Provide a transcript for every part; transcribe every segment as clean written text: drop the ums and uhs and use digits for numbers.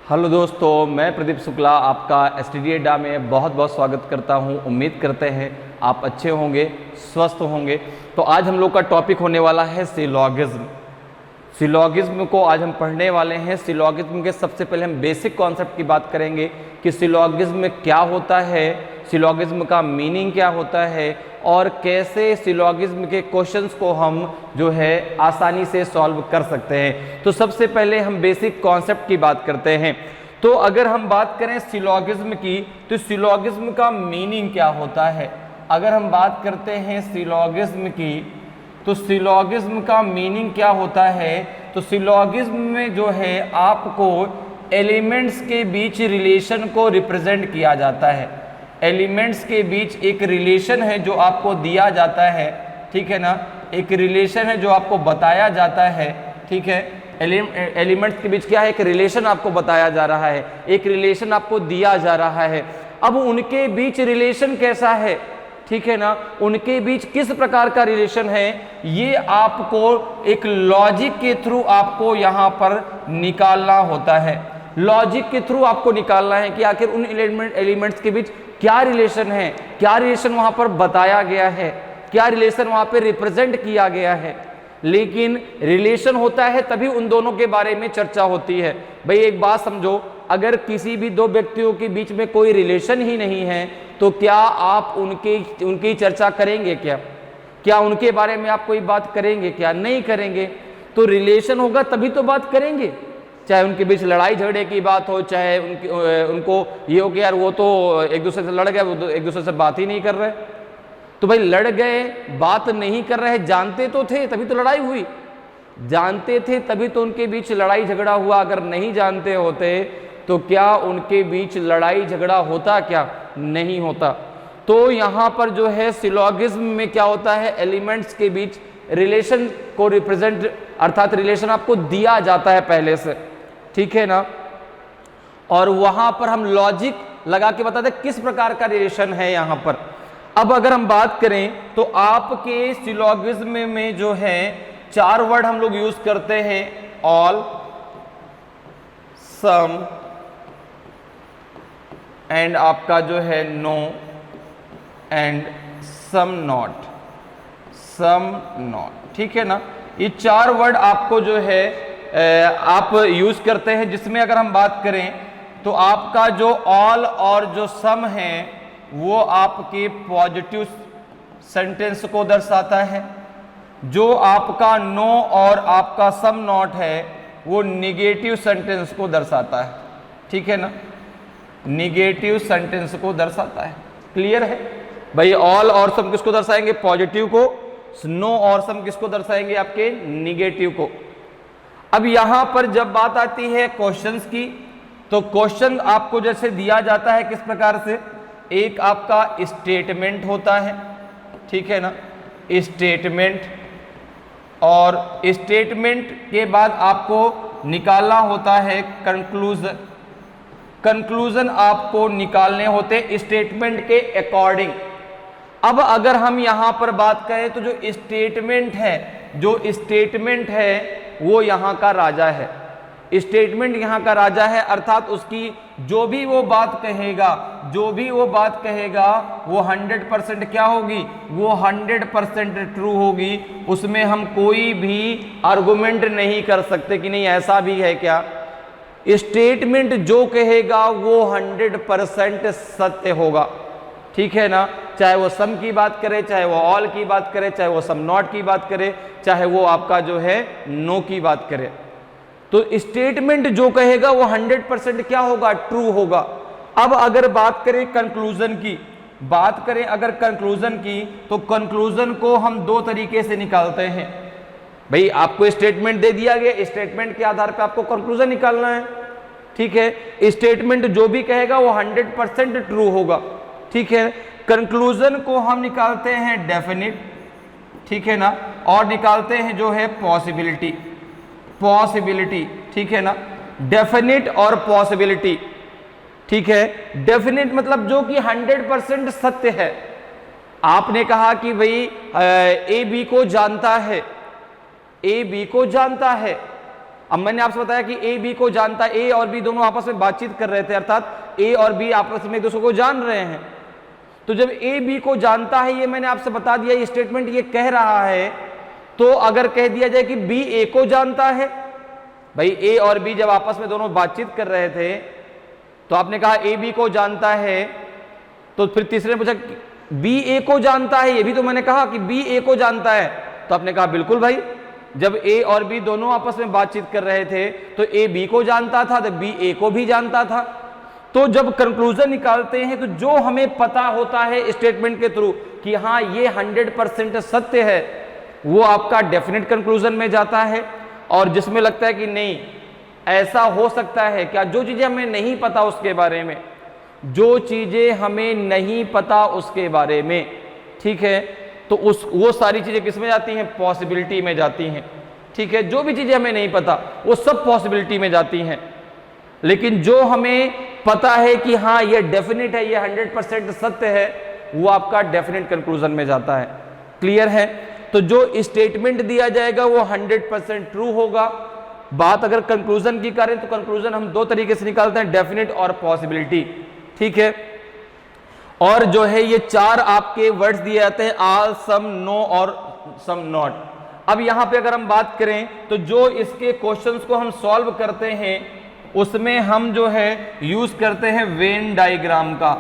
Hello दोस्तों, मैं प्रदीप शुक्ला आपका एसटीडी अड्डा में बहुत बहुत स्वागत करता हूं। उम्मीद करते हैं आप अच्छे होंगे, स्वस्थ होंगे। तो आज हम लोग का टॉपिक होने वाला है सिलॉगिज्म। सिलॉगिज्म को आज हम पढ़ने वाले हैं। सिलॉगिज्म के सबसे पहले हम बेसिक कॉन्सेप्ट की बात करेंगे कि सिलॉगिज्म क्या होता है, सिलॉगिज्म का मीनिंग क्या होता है और कैसे सिलॉगिज्म के क्वेश्चंस को हम जो है आसानी से सॉल्व कर सकते हैं। तो सबसे पहले हम बेसिक कॉन्सेप्ट की बात करते हैं। तो अगर हम बात करें सिलॉगिज्म की, तो सिलॉगिज्म का मीनिंग क्या होता है। अगर हम बात करते हैं सिलॉगिज्म की, तो सिलॉगिज्म का मीनिंग क्या होता है। तो सिलॉगिज्म में जो है आपको एलिमेंट्स के बीच रिलेशन को रिप्रेजेंट किया जाता है। एलिमेंट्स के बीच एक रिलेशन है जो आपको दिया जाता है, ठीक है ना। एक रिलेशन है जो आपको बताया जाता है, ठीक है। एलिमेंट्स के बीच क्या है, एक रिलेशन आपको बताया जा रहा है, एक रिलेशन आपको दिया जा रहा है। अब उनके बीच रिलेशन कैसा है, ठीक है ना, उनके बीच किस प्रकार का रिलेशन है, ये आपको एक लॉजिक के थ्रू आपको यहाँ पर निकालना होता है। लॉजिक के थ्रू आपको निकालना है कि आखिर उन एलिमेंट्स के बीच क्या रिलेशन है, क्या रिलेशन वहां पर बताया गया है, क्या रिलेशन वहां पर रिप्रेजेंट किया गया है। लेकिन रिलेशन होता है तभी उन दोनों के बारे में चर्चा होती है। भाई एक बात समझो, अगर किसी भी दो व्यक्तियों के बीच में कोई रिलेशन ही नहीं है तो क्या आप उनकी चर्चा करेंगे क्या उनके बारे में आप कोई बात करेंगे क्या? नहीं करेंगे। तो रिलेशन होगा तभी तो बात करेंगे। चाहे उनके बीच लड़ाई झगड़े की बात हो, चाहे उनको ये हो कि यार वो तो एक दूसरे से लड़ गए, वो एक दूसरे से बात ही नहीं कर रहे। तो भाई लड़ गए, बात नहीं कर रहे, जानते तो थे तभी तो लड़ाई हुई, जानते थे तभी तो उनके बीच लड़ाई झगड़ा हुआ। अगर नहीं जानते होते तो क्या उनके बीच लड़ाई झगड़ा होता? क्या नहीं होता। तो यहाँ पर जो है सिलॉगिज्म में क्या होता है, एलिमेंट्स के बीच रिलेशन को रिप्रेजेंट, अर्थात रिलेशन आपको दिया जाता है पहले से, ठीक है ना। और वहां पर हम लॉजिक लगा के बताते किस प्रकार का रिलेशन है यहाँ पर। अब अगर हम बात करें तो आपके सिलॉगिज्म में जो है 4 वर्ड हम लोग यूज करते हैं, ऑल, सम एंड आपका जो है नो एंड सम नॉट, ठीक है ना। ये 4 वर्ड आपको जो है आप यूज करते हैं, जिसमें अगर हम बात करें तो आपका जो ऑल और जो सम है वो आपके पॉजिटिव सेंटेंस को दर्शाता है। जो आपका नो और आपका सम नॉट है वो निगेटिव सेंटेंस को दर्शाता है, ठीक है ना, निगेटिव सेंटेंस को दर्शाता है। क्लियर है भाई। ऑल और सम किसको दर्शाएंगे? पॉजिटिव को। नो और सम किसको दर्शाएंगे? आपके निगेटिव को। अब यहां पर जब बात आती है क्वेश्चंस की, तो क्वेश्चन आपको जैसे दिया जाता है किस प्रकार से, एक आपका स्टेटमेंट होता है, ठीक है ना, स्टेटमेंट, और स्टेटमेंट के बाद आपको निकालना होता है कंक्लूजन। कंक्लूजन आपको निकालने होते स्टेटमेंट के अकॉर्डिंग। अब अगर हम यहां पर बात करें तो जो स्टेटमेंट है वो यहां का राजा है। स्टेटमेंट यहां का राजा है, अर्थात उसकी जो भी वो बात कहेगा वो 100% क्या होगी, वो 100% ट्रू होगी। उसमें हम कोई भी आर्गुमेंट नहीं कर सकते कि नहीं ऐसा भी है क्या। स्टेटमेंट जो कहेगा वो 100% सत्य होगा, ठीक है ना। चाहे वो सम की बात करे, चाहे वो ऑल की बात करे, चाहे वो सम नॉट की बात करे, चाहे वो आपका जो है नो की बात करे। तो स्टेटमेंट जो कहेगा वो 100% क्या होगा, ट्रू होगा। अब अगर बात करें कंक्लूजन की, अगर कंक्लूजन की, तो कंक्लूजन को हम 2 तरीके से निकालते हैं। भाई आपको स्टेटमेंट दे दिया गया, स्टेटमेंट के आधार पर आपको कंक्लूजन निकालना है, ठीक है। स्टेटमेंट जो भी कहेगा वो 100% ट्रू होगा, ठीक है। कंक्लूजन को हम निकालते हैं डेफिनिट, ठीक है ना, और निकालते हैं जो है पॉसिबिलिटी, ठीक है ना। डेफिनिट और पॉसिबिलिटी, ठीक है। डेफिनिट मतलब जो कि 100% सत्य है। आपने कहा कि भाई ए बी को जानता है, अब मैंने आपसे बताया कि ए बी को जानता है, ए और बी दोनों आपस में बातचीत कर रहे थे, अर्थात ए और बी आपस में एक दूसरे को जान रहे हैं। तो जब ए बी को जानता है, ये मैंने आपसे बता दिया, ये स्टेटमेंट ये कह रहा है, तो अगर कह दिया जाए कि बी ए को जानता है, भाई ए और बी जब आपस में दोनों बातचीत कर रहे थे तो आपने कहा ए बी को जानता है, तो फिर तीसरे ने पूछा बी ए को जानता है, ये भी तो मैंने कहा कि बी ए को जानता है, तो आपने कहा बिल्कुल भाई, जब ए और बी दोनों आपस में बातचीत कर रहे थे तो ए बी को जानता था तो बी ए को भी जानता था। तो जब कंक्लूजन निकालते हैं तो जो हमें पता होता है स्टेटमेंट के थ्रू कि हाँ ये 100% सत्य है, वो आपका डेफिनेट कंक्लूजन में जाता है। और जिसमें लगता है कि नहीं ऐसा हो सकता है क्या, जो चीजें हमें नहीं पता उसके बारे में, जो चीजें हमें नहीं पता उसके बारे में, ठीक है, तो वो सारी चीजें किस में जाती हैं, पॉसिबिलिटी में जाती हैं। ठीक है, जो भी चीजें हमें नहीं पता वो सब पॉसिबिलिटी में जाती हैं, लेकिन जो हमें पता है कि हाँ ये डेफिनेट है, ये 100% सत्य है, वो आपका डेफिनेट कंक्लूजन में जाता है। क्लियर है? तो जो स्टेटमेंट दिया जाएगा वो 100% ट्रू होगा। बात अगर कंक्लूजन की करें तो कंक्लूजन हम दो तरीके से निकालते हैं, डेफिनेट और पॉसिबिलिटी। ठीक है, और जो है ये चार आपके वर्ड्स दिए जाते हैं, ऑल, सम, नो और सम नॉट। अब यहां पे अगर हम बात करें तो जो इसके क्वेश्चंस को हम सॉल्व करते हैं उसमें हम जो है यूज करते हैं वेन डायग्राम का,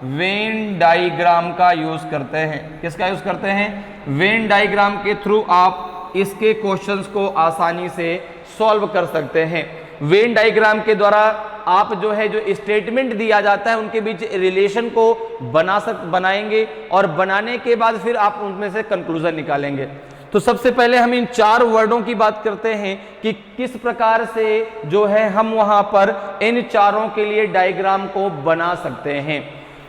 वेन डायग्राम का यूज करते हैं। किसका यूज करते हैं? वेन डायग्राम के थ्रू आप इसके क्वेश्चंस को आसानी से सॉल्व कर सकते हैं। वेन डायग्राम के द्वारा आप जो है जो स्टेटमेंट दिया जाता है उनके बीच रिलेशन को बनाएंगे और बनाने के बाद फिर आप उनमें से कंक्लूजन निकालेंगे। तो सबसे पहले हम इन चार वर्डों की बात करते हैं कि किस प्रकार से जो है हम वहां पर इन चारों के लिए डायग्राम को बना सकते हैं।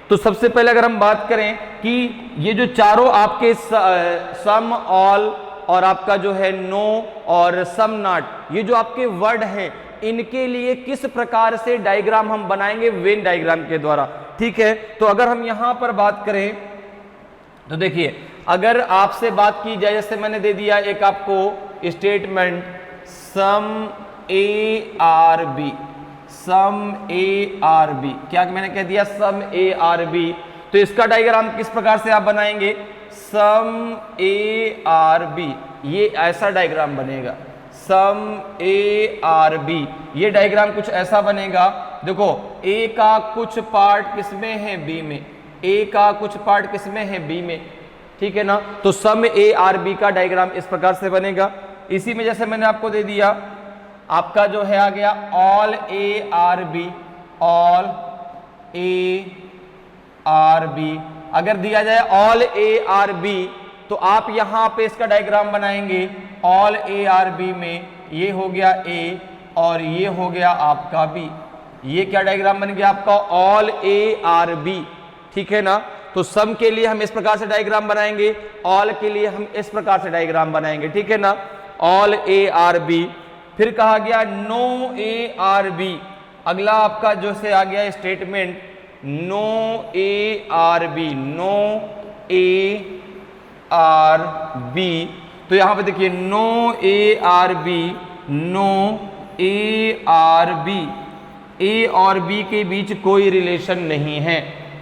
तो सबसे पहले अगर हम बात करें कि ये जो चारों आपके सम, ऑल और आपका जो है नो और सम नॉट, ये जो आपके वर्ड हैं इनके लिए किस प्रकार से डायग्राम हम बनाएंगे, वेन डायग्राम के द्वारा। ठीक है, तो अगर हम यहां पर बात करें तो देखिए, अगर आपसे बात की जाए, जैसे मैंने दे दिया एक आपको statement some A are B, some A are B, क्या मैंने कह दिया सम ए आर बी, तो इसका डायग्राम किस प्रकार से आप बनाएंगे, सम ए आर बी, ये ऐसा डायग्राम बनेगा, सम ए आर बी, ये डायग्राम कुछ ऐसा बनेगा। देखो ए का कुछ पार्ट किसमें है, बी में, ए का कुछ पार्ट किसमें है, बी में। ठीक है ना, तो सम ए आर बी का डायग्राम इस प्रकार से बनेगा। इसी में जैसे मैंने आपको दे दिया आपका जो है आ गया all A are B, all A are B. अगर दिया जाए ऑल ए आर बी तो आप यहां पे इसका डायग्राम बनाएंगे, ऑल ए आर बी में ये हो गया ए और ये हो गया आपका बी। ये क्या डायग्राम बन गया आपका, ऑल ए आर बी। ठीक है ना, तो सम के लिए हम इस प्रकार से डायग्राम बनाएंगे, ऑल के लिए हम इस प्रकार से डायग्राम बनाएंगे। ठीक है ना, ऑल ए आर बी। फिर कहा गया नो ए आर बी, अगला आपका जो से आ गया statement no A are B, no A are B. तो यहां पे देखिए no A are B, no A are B, A और बी के बीच कोई रिलेशन नहीं है,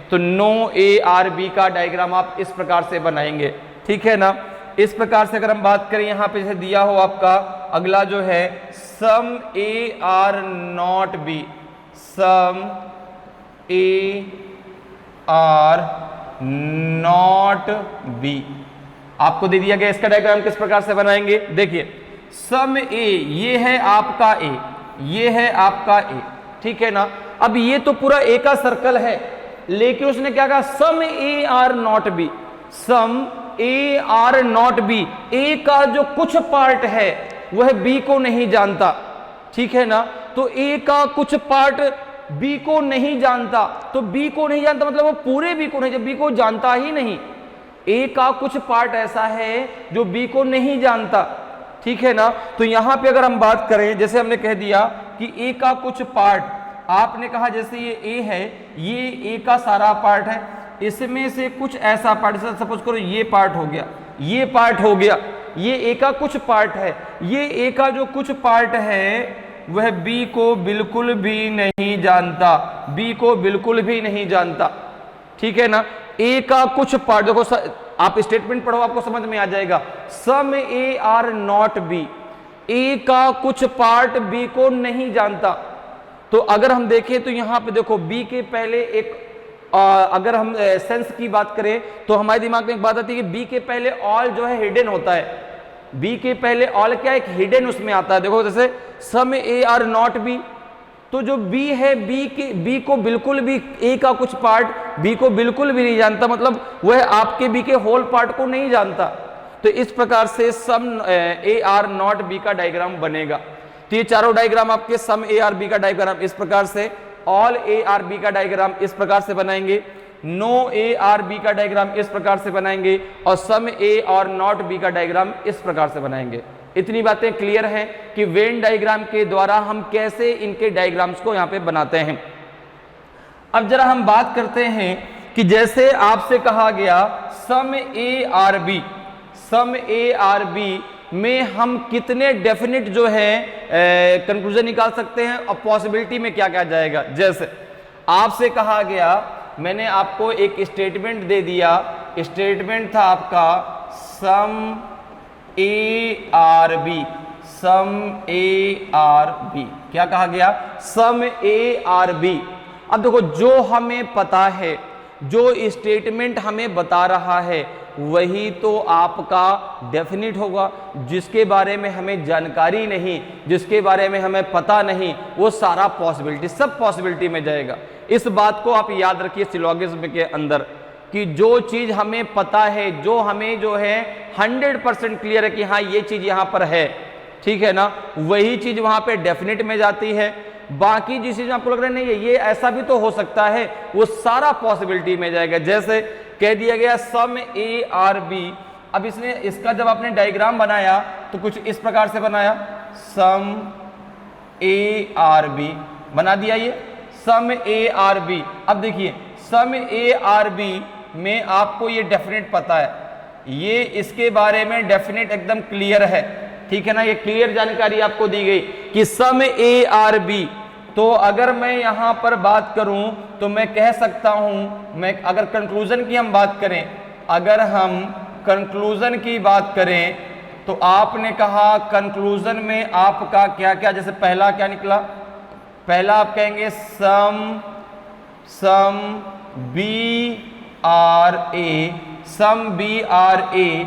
तो नो ए आर बी का डायग्राम आप इस प्रकार से बनाएंगे। ठीक है ना, इस प्रकार से अगर हम बात करें यहां पे जैसे दिया हो आपका अगला जो है some A are not B, some A are not B, आपको दे दिया गया। इसका डायग्राम किस प्रकार से बनाएंगे, देखिए सम ए, ये है आपका ए, ये है आपका ए। ठीक है ना, अब ये तो पूरा ए का सर्कल है, लेकिन उसने क्या कहा some A are not B, some A are not B, A का जो कुछ पार्ट है वह बी को नहीं जानता। ठीक है ना, तो ए का कुछ पार्ट बी को नहीं जानता, तो बी को नहीं जानता मतलब वो पूरे बी को नहीं, बी को जानता ही नहीं, ए का कुछ पार्ट ऐसा है जो बी को नहीं जानता। ठीक है ना, तो यहां पे अगर हम बात करें, जैसे हमने कह दिया कि ए का कुछ पार्ट, आपने कहा जैसे ये ए है, ये ए का सारा पार्ट है, इसमें से कुछ ऐसा पार्ट, सपोज करो ये पार्ट हो गया, ये पार्ट हो गया, ये ए का कुछ पार्ट है, ये ए का जो कुछ पार्ट है वह बी को बिल्कुल भी नहीं जानता, बी को बिल्कुल भी नहीं जानता, ठीक है ना। ए का कुछ पार्ट, देखो आप स्टेटमेंट पढ़ो आपको समझ में आ जाएगा। Some A are not B, A का कुछ पार्ट बी को नहीं जानता। तो अगर हम देखें तो यहां पे देखो बी के पहले एक अगर हम सेंस की बात करें तो हमारे दिमाग में एक बात आती है कि बी के पहले ऑल जो है हिडन होता है, बी के पहले ऑल क्या एक हिडन उसमें आता है। देखो जैसे सम ए आर नॉट बी, तो जो बी है बी को बिल्कुल भी, ए का कुछ पार्ट बी को बिल्कुल भी नहीं जानता, मतलब वह आपके बी के होल पार्ट को नहीं जानता। तो इस प्रकार से सम ए आर नॉट बी का डायग्राम बनेगा। तो ये चारों डायग्राम आपके सम ए आर बी का डायग्राम इस प्रकार से, ऑल ए आर बी का डायग्राम इस प्रकार से बनाएंगे, नो ए आर बी का डायग्राम इस प्रकार से बनाएंगे, और सम ए और नॉट बी का डायग्राम इस प्रकार से बनाएंगे। इतनी बातें क्लियर हैं कि वेन डायग्राम के द्वारा हम कैसे इनके डायग्राम्स को यहां पे बनाते हैं। अब जरा हम बात करते हैं कि जैसे आपसे कहा गया some A are B, some A are B में हम कितने डेफिनेट जो है कंक्लूजन निकाल सकते हैं और पॉसिबिलिटी में क्या क्या जाएगा। जैसे आपसे कहा गया, मैंने आपको एक स्टेटमेंट दे दिया, स्टेटमेंट था आपका some A are B, some A are B, क्या कहा गया, सम ए आर बी। अब देखो जो हमें पता है, जो स्टेटमेंट हमें बता रहा है वही तो आपका डेफिनिट होगा। जिसके बारे में हमें जानकारी नहीं, जिसके बारे में हमें पता नहीं, वो सारा पॉसिबिलिटी, सब पॉसिबिलिटी में जाएगा। इस बात को आप याद रखिए सिलोगिज्म के अंदर कि जो चीज हमें पता है, जो हमें जो है 100% क्लियर है कि हाँ ये चीज यहां पर है, ठीक है ना, वही चीज वहां पे डेफिनेट में जाती है। बाकी जिस चीज में आपको लग रहा है नहीं है ये ऐसा भी तो हो सकता है, वो सारा पॉसिबिलिटी में जाएगा। जैसे कह दिया गया सम ए आर बी, अब इसने इसका जब आपने डायग्राम बनाया तो कुछ इस प्रकार से बनाया, सम ए आर बी बना दिया, ये सम ए आर बी। अब देखिए सम ए आर बी में आपको ये डेफिनेट पता है, ये इसके बारे में डेफिनेट एकदम क्लियर है, ठीक है ना, ये क्लियर जानकारी आपको दी गई कि सम ए आर बी। तो अगर मैं यहां पर बात करूं तो मैं कह सकता हूं, मैं अगर कंक्लूजन की हम बात करें, अगर हम कंक्लूजन की बात करें तो आपने कहा कंक्लूजन में आपका क्या क्या, जैसे पहला क्या निकला, पहला आप कहेंगे some B are A, some B are A,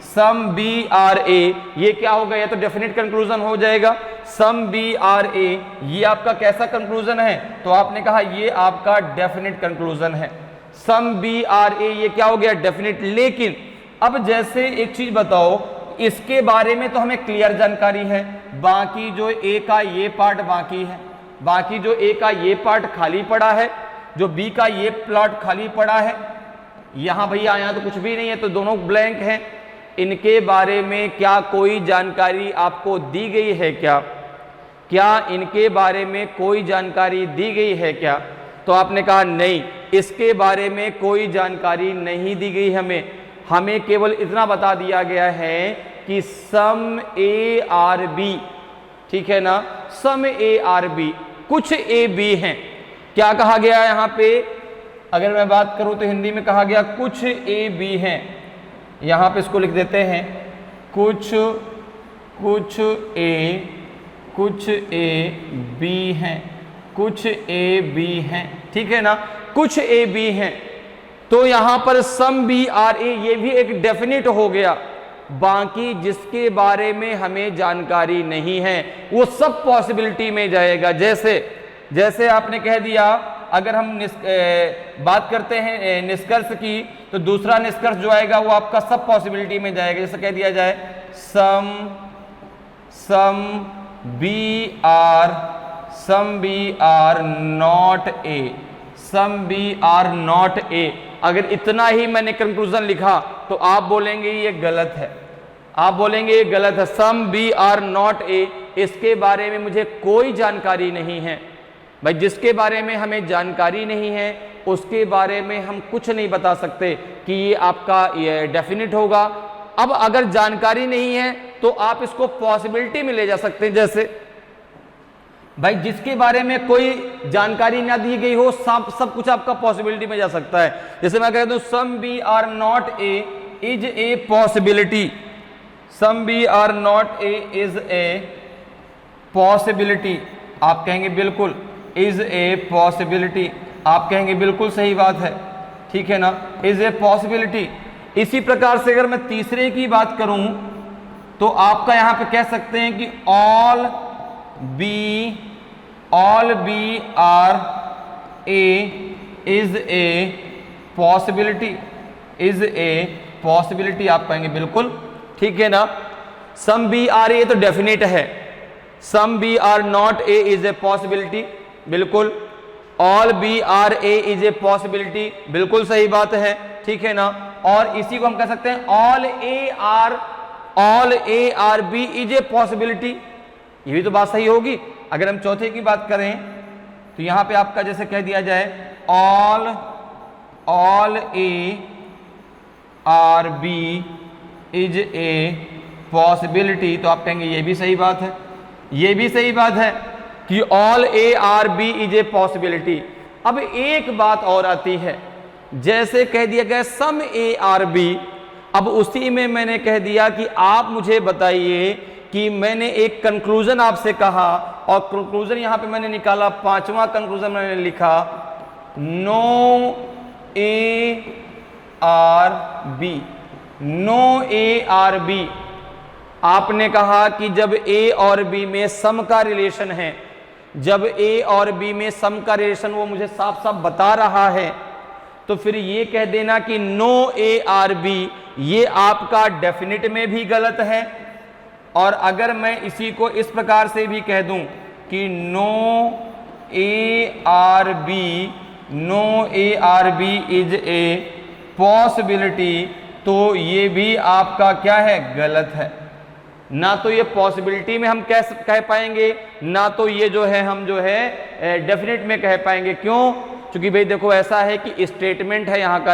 some B are A, ये क्या हो गया, ये तो डेफिनेट कंक्लूजन हो जाएगा। सम बी आर ए ये आपका कैसा कंक्लूजन है, तो आपने कहा ये आपका डेफिनेट कंक्लूजन है। सम बी आर ए ये क्या हो गया, डेफिनेट। लेकिन अब जैसे एक चीज बताओ, इसके बारे में तो हमें क्लियर जानकारी है, बाकी जो ए का ये पार्ट बाकी है, बाकी जो ए का ये पार्ट खाली पड़ा है, जो बी का ये प्लॉट खाली पड़ा है, यहां भैया यहां तो कुछ भी नहीं है, तो दोनों ब्लैंक हैं। इनके बारे में क्या कोई जानकारी आपको दी गई है क्या, क्या इनके बारे में कोई जानकारी दी गई है क्या, तो आपने कहा नहीं, इसके बारे में कोई जानकारी नहीं दी गई हमें केवल इतना बता दिया गया है कि सम ए आर बी, ठीक है ना, सम ए आर बी, कुछ ए बी हैं। क्या कहा गया यहां पे, अगर मैं बात करूं तो हिंदी में कहा गया कुछ ए बी हैं, यहां पे इसको लिख देते हैं कुछ ए बी हैं, कुछ ए बी हैं, ठीक है ना, कुछ ए बी हैं। तो यहां पर सम बी आर ए ये भी एक डेफिनेट हो गया, बाकी जिसके बारे में हमें जानकारी नहीं है वो सब पॉसिबिलिटी में जाएगा। जैसे आपने कह दिया, अगर हम बात करते हैं निष्कर्ष की, तो दूसरा निष्कर्ष जो आएगा वो आपका सब पॉसिबिलिटी में जाएगा। जैसे कह दिया जाए some B are not A, some B are not A. अगर इतना ही मैंने कंक्लूजन लिखा तो आप बोलेंगे ये गलत है, आप बोलेंगे ये गलत है, some B are not A, इसके बारे में मुझे कोई जानकारी नहीं है। भाई जिसके बारे में हमें जानकारी नहीं है उसके बारे में हम कुछ नहीं बता सकते कि ये आपका ये डेफिनेट होगा अब अगर जानकारी नहीं है तो आप इसको पॉसिबिलिटी में ले जा सकते हैं। जैसे भाई जिसके बारे में कोई जानकारी ना दी गई हो, सब कुछ आपका पॉसिबिलिटी में जा सकता है। जैसे मैं कहता हूं some B are not A is a possibility, some B are not A is a possibility, आप कहेंगे बिल्कुल इज ए पॉसिबिलिटी, आप कहेंगे बिल्कुल सही बात है, ठीक है ना, इज ए पॉसिबिलिटी। इसी प्रकार से अगर मैं तीसरे की बात करूं तो आपका यहां पे कह सकते हैं कि all B are A is a possibility, is a possibility, आप कहेंगे बिल्कुल, ठीक है ना। सम बी आर ए तो डेफिनेट है, some B are not A is a possibility, बिल्कुल। All B are A is a possibility, बिल्कुल सही बात है, ठीक है ना। और इसी को हम कह सकते हैं all A are B is a possibility, ये भी तो बात सही होगी। अगर हम चौथे की बात करें तो यहां पे आपका जैसे कह दिया जाए all A are B is a possibility, तो आप कहेंगे ये भी सही बात है, ये भी सही बात है कि all A are B is a possibility. अब एक बात और आती है, जैसे कह दिया गया सम ए आर बी, अब उसी में मैंने कह दिया कि आप मुझे बताइए कि मैंने एक कंक्लूजन आपसे कहा और कंक्लूजन यहां पे मैंने निकाला, पांचवा कंक्लूजन मैंने लिखा no A are B, no A are B. आपने कहा कि जब ए और बी में सम का रिलेशन है, जब ए और बी में सम का रिलेशन वो मुझे साफ साफ बता रहा है, तो फिर ये कह देना कि नो ए आर बी, ये आपका डेफिनेट में भी गलत है। और अगर मैं इसी को इस प्रकार से भी कह दूं कि no A are B is a possibility, तो ये भी आपका क्या है, गलत है। ना तो ये पॉसिबिलिटी में हम कह पाएंगे, ना तो ये जो है हम जो है डेफिनेट में कह पाएंगे। क्यों? क्योंकि भाई देखो ऐसा है कि स्टेटमेंट है यहाँ का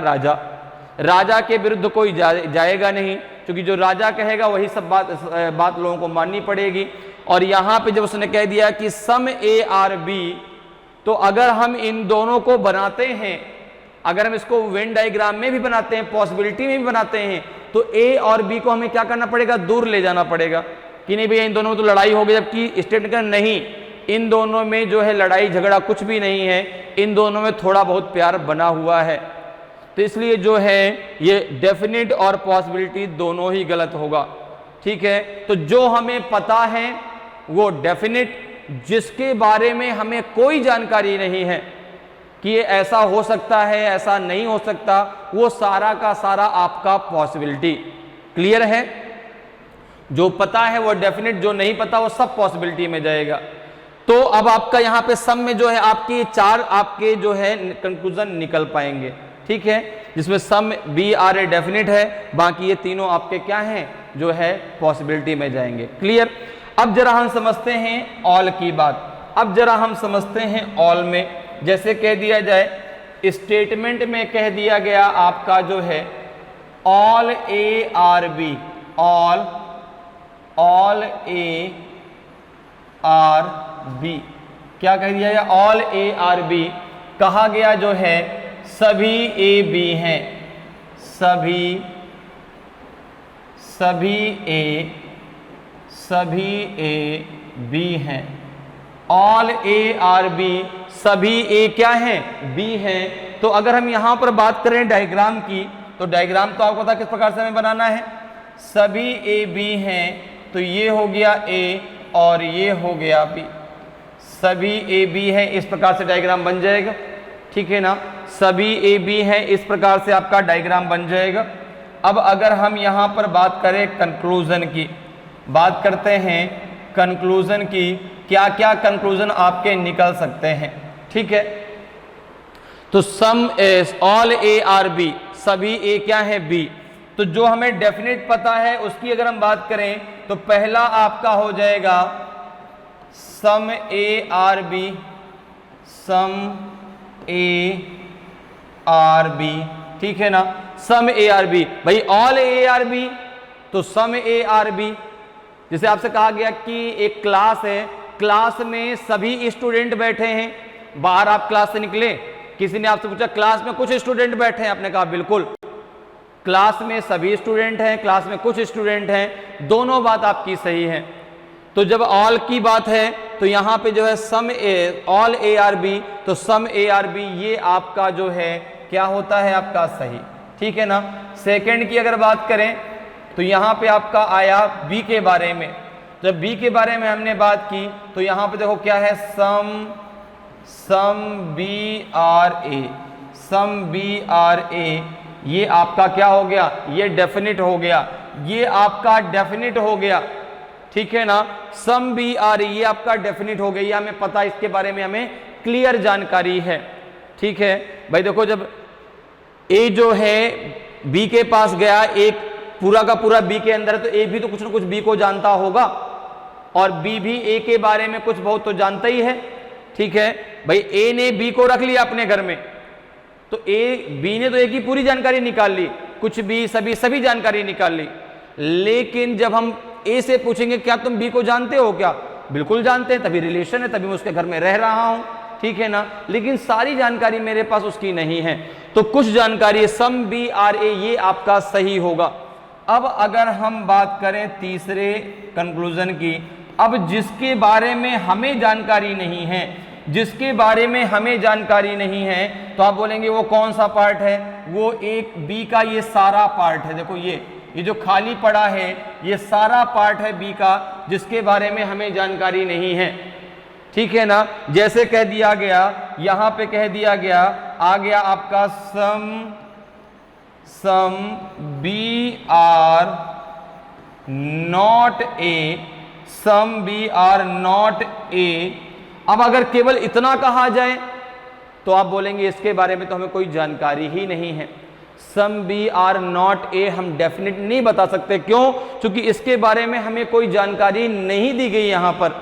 राजा के विरुद्ध कोई जाएगा नहीं, क्योंकि जो राजा कहेगा वही सब बात लोगों को माननी पड़ेगी। और यहाँ पे जब उसने कह दिया कि सम ए आर बी, तो अगर हम इन दोनों को बनाते हैं, अगर हम इसको वेन डायग्राम में भी बनाते हैं, पॉसिबिलिटी में भी बनाते हैं, तो ए और बी को हमें क्या करना पड़ेगा, दूर ले जाना पड़ेगा कि नहीं भैया इन दोनों में तो लड़ाई हो गई, जबकि स्टेटमेंट नहीं, इन दोनों में जो है लड़ाई झगड़ा कुछ भी नहीं है, इन दोनों में थोड़ा बहुत प्यार बना हुआ है। तो इसलिए जो है ये डेफिनेट और पॉसिबिलिटी दोनों ही गलत होगा, ठीक है। तो जो हमें पता है वो डेफिनेट, जिसके बारे में हमें कोई जानकारी नहीं है कि ये ऐसा हो सकता है, ऐसा नहीं हो सकता, वो सारा का सारा आपका पॉसिबिलिटी। क्लियर है? जो पता है वो डेफिनेट, जो नहीं पता वो सब पॉसिबिलिटी में जाएगा। तो अब आपका यहाँ पे सम में जो है आपकी चार आपके जो है कंक्लूजन निकल पाएंगे, ठीक है, जिसमें some B are A definite है, बाकी ये तीनों आपके क्या हैं, जो है पॉसिबिलिटी में जाएंगे। क्लियर? अब जरा हम समझते हैं ऑल की बात। अब जरा हम समझते हैं ऑल में, जैसे कह दिया जाए स्टेटमेंट में कह दिया गया आपका जो है all A are B, all A are B, क्या कह दिया गया, ऑल ए आर बी कहा गया जो है सभी ए बी हैं, सभी ए बी हैं। ऑल ए आर बी, सभी ए क्या हैं, बी हैं। तो अगर हम यहां पर बात करें डायग्राम की, तो डायग्राम तो आपको पता किस प्रकार से हमें बनाना है, सभी ए बी हैं, तो ये हो गया ए और ये हो गया बी, सभी ए बी है, इस प्रकार से डायग्राम बन जाएगा, ठीक है ना। सभी ए बी हैं, इस प्रकार से आपका डायग्राम बन जाएगा। अब अगर हम यहां पर बात करें कंक्लूजन की, बात करते हैं कंक्लूजन की, क्या क्या कंक्लूजन आपके निकल सकते हैं, ठीक है। तो some all A are B, सभी ए क्या है, बी। तो जो हमें डेफिनेट पता है उसकी अगर हम बात करें तो पहला आपका हो जाएगा some A are B, some A are B, ठीक है ना। सम ए आर बी, भाई ऑल ए आर बी, तो सम ए आर बी। जैसे आपसे कहा गया कि एक क्लास है, क्लास में सभी स्टूडेंट बैठे हैं, बाहर आप क्लास से निकले, किसी ने आपसे पूछा क्लास में कुछ स्टूडेंट बैठे हैं, आपने कहा बिल्कुल क्लास में सभी स्टूडेंट हैं, क्लास में कुछ स्टूडेंट हैं, दोनों बात आपकी सही है। तो जब ऑल की बात है तो यहां पे जो है some A all A are B, तो सम ए आर बी ये आपका जो है क्या होता है, आपका सही, ठीक है ना। सेकंड की अगर बात करें तो यहां पे आपका आया बी के बारे में। जब बी के बारे में हमने बात की तो यहां पे देखो क्या है, some B are A, some B are A, ये आपका क्या हो गया, ये डेफिनिट हो गया, ये आपका डेफिनिट हो गया, ठीक है ना। सम बी आर ए ये आपका डेफिनिट हो गया, ये हमें पता, इसके बारे में हमें क्लियर जानकारी है, ठीक है भाई। देखो जब ए जो है बी के पास गया, एक पूरा का पूरा बी के अंदर है, तो ए भी तो कुछ ना कुछ बी को जानता होगा, और बी भी ए के बारे में कुछ बहुत तो जानता ही है, ठीक है भाई। ए ने बी को रख लिया अपने घर में, तो बी ने तो ए की पूरी जानकारी निकाल ली, कुछ भी सभी जानकारी निकाल ली। लेकिन जब हम ए से पूछेंगे क्या तुम बी को जानते हो क्या, बिल्कुल जानते हैं, तभी रिलेशन है, तभी मैं उसके घर में रह रहा हूं, ठीक है ना। लेकिन सारी जानकारी मेरे पास उसकी नहीं है, तो कुछ जानकारी सम बी आर ए ये आपका सही होगा। अब अगर हम बात करें तीसरे कंक्लूजन की, अब जिसके बारे में हमें जानकारी नहीं है, जिसके बारे में हमें जानकारी नहीं है, तो आप बोलेंगे वो कौन सा पार्ट है, वो एक बी का ये सारा पार्ट है। देखो ये जो खाली पड़ा है ये सारा पार्ट है बी का, जिसके बारे में हमें जानकारी नहीं है, ठीक है ना। जैसे कह दिया गया, यहां पे कह दिया गया, आ गया आपका some B are not A, some B are not A. अब अगर केवल इतना कहा जाए तो आप बोलेंगे इसके बारे में तो हमें कोई जानकारी ही नहीं है। Some B are not A हम डेफिनेट नहीं बता सकते, क्यों, क्योंकि इसके बारे में हमें कोई जानकारी नहीं दी गई यहां पर।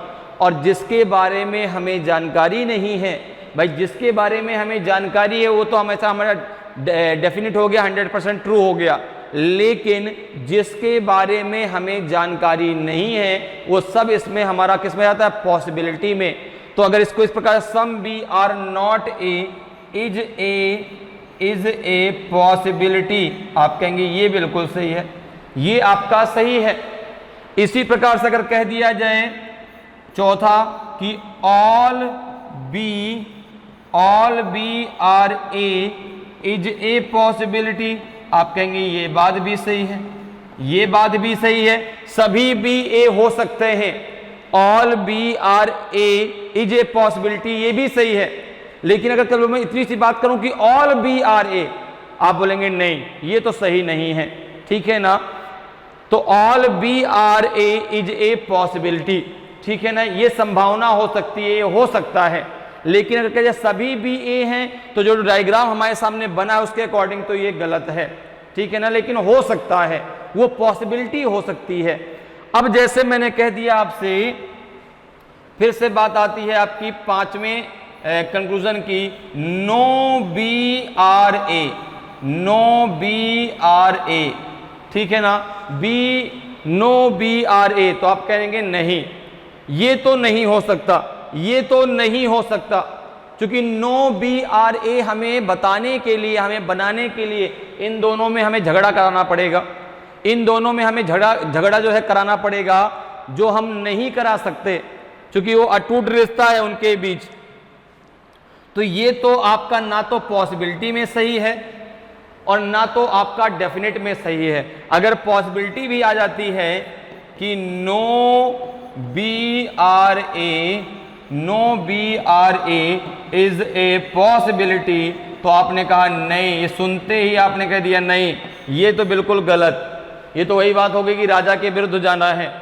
और जिसके बारे में हमें जानकारी नहीं है भाई, जिसके बारे में हमें जानकारी है वो तो हमेशा हमारा डेफिनेट हो गया, 100% ट्रू हो गया। लेकिन जिसके बारे में हमें जानकारी नहीं है वो सब इसमें हमारा किस में आता है, पॉसिबिलिटी में। तो अगर इसको इस प्रकार some B are not A is a possibility, आप कहेंगे ये बिल्कुल सही है, ये आपका सही है। इसी प्रकार से अगर कह दिया जाए चौथा कि all B are A is a possibility, आप कहेंगे ये बात भी सही है, ये बात भी सही है, सभी बी ए हो सकते हैं, all B are A is a possibility, ये भी सही है। लेकिन अगर कल मैं इतनी सी बात करूं कि ऑल बी आर ए, आप बोलेंगे नहीं ये तो सही नहीं है, ठीक है ना। तो all B are A is a possibility, ठीक है ना, ये संभावना हो सकती है, ये हो सकता है। लेकिन अगर कहे सभी बी ए हैं तो जो डायग्राम हमारे सामने बना है उसके अकॉर्डिंग तो ये गलत है, ठीक है ना। लेकिन हो सकता है, वो पॉसिबिलिटी हो सकती है। अब जैसे मैंने कह दिया आपसे, फिर से बात आती है आपकी पांचवें कंक्लूजन की, no B are A, no B are A, ठीक है ना, नो बी आर ए, तो आप कहेंगे नहीं ये तो नहीं हो सकता, ये तो नहीं हो सकता, क्योंकि नो बी आर ए हमें बताने के लिए, हमें बनाने के लिए इन दोनों में हमें झगड़ा कराना पड़ेगा, इन दोनों में हमें झगड़ा जो है कराना पड़ेगा, जो हम नहीं करा सकते क्योंकि वो अटूट रिश्ता है उनके बीच। तो ये तो आपका ना तो पॉसिबिलिटी में सही है और ना तो आपका डेफिनेट में सही है। अगर पॉसिबिलिटी भी आ जाती है कि no B are A is a possibility, तो आपने कहा नहीं, ये सुनते ही आपने कह दिया नहीं ये तो बिल्कुल गलत। ये तो वही बात हो गई कि राजा के विरुद्ध जाना है,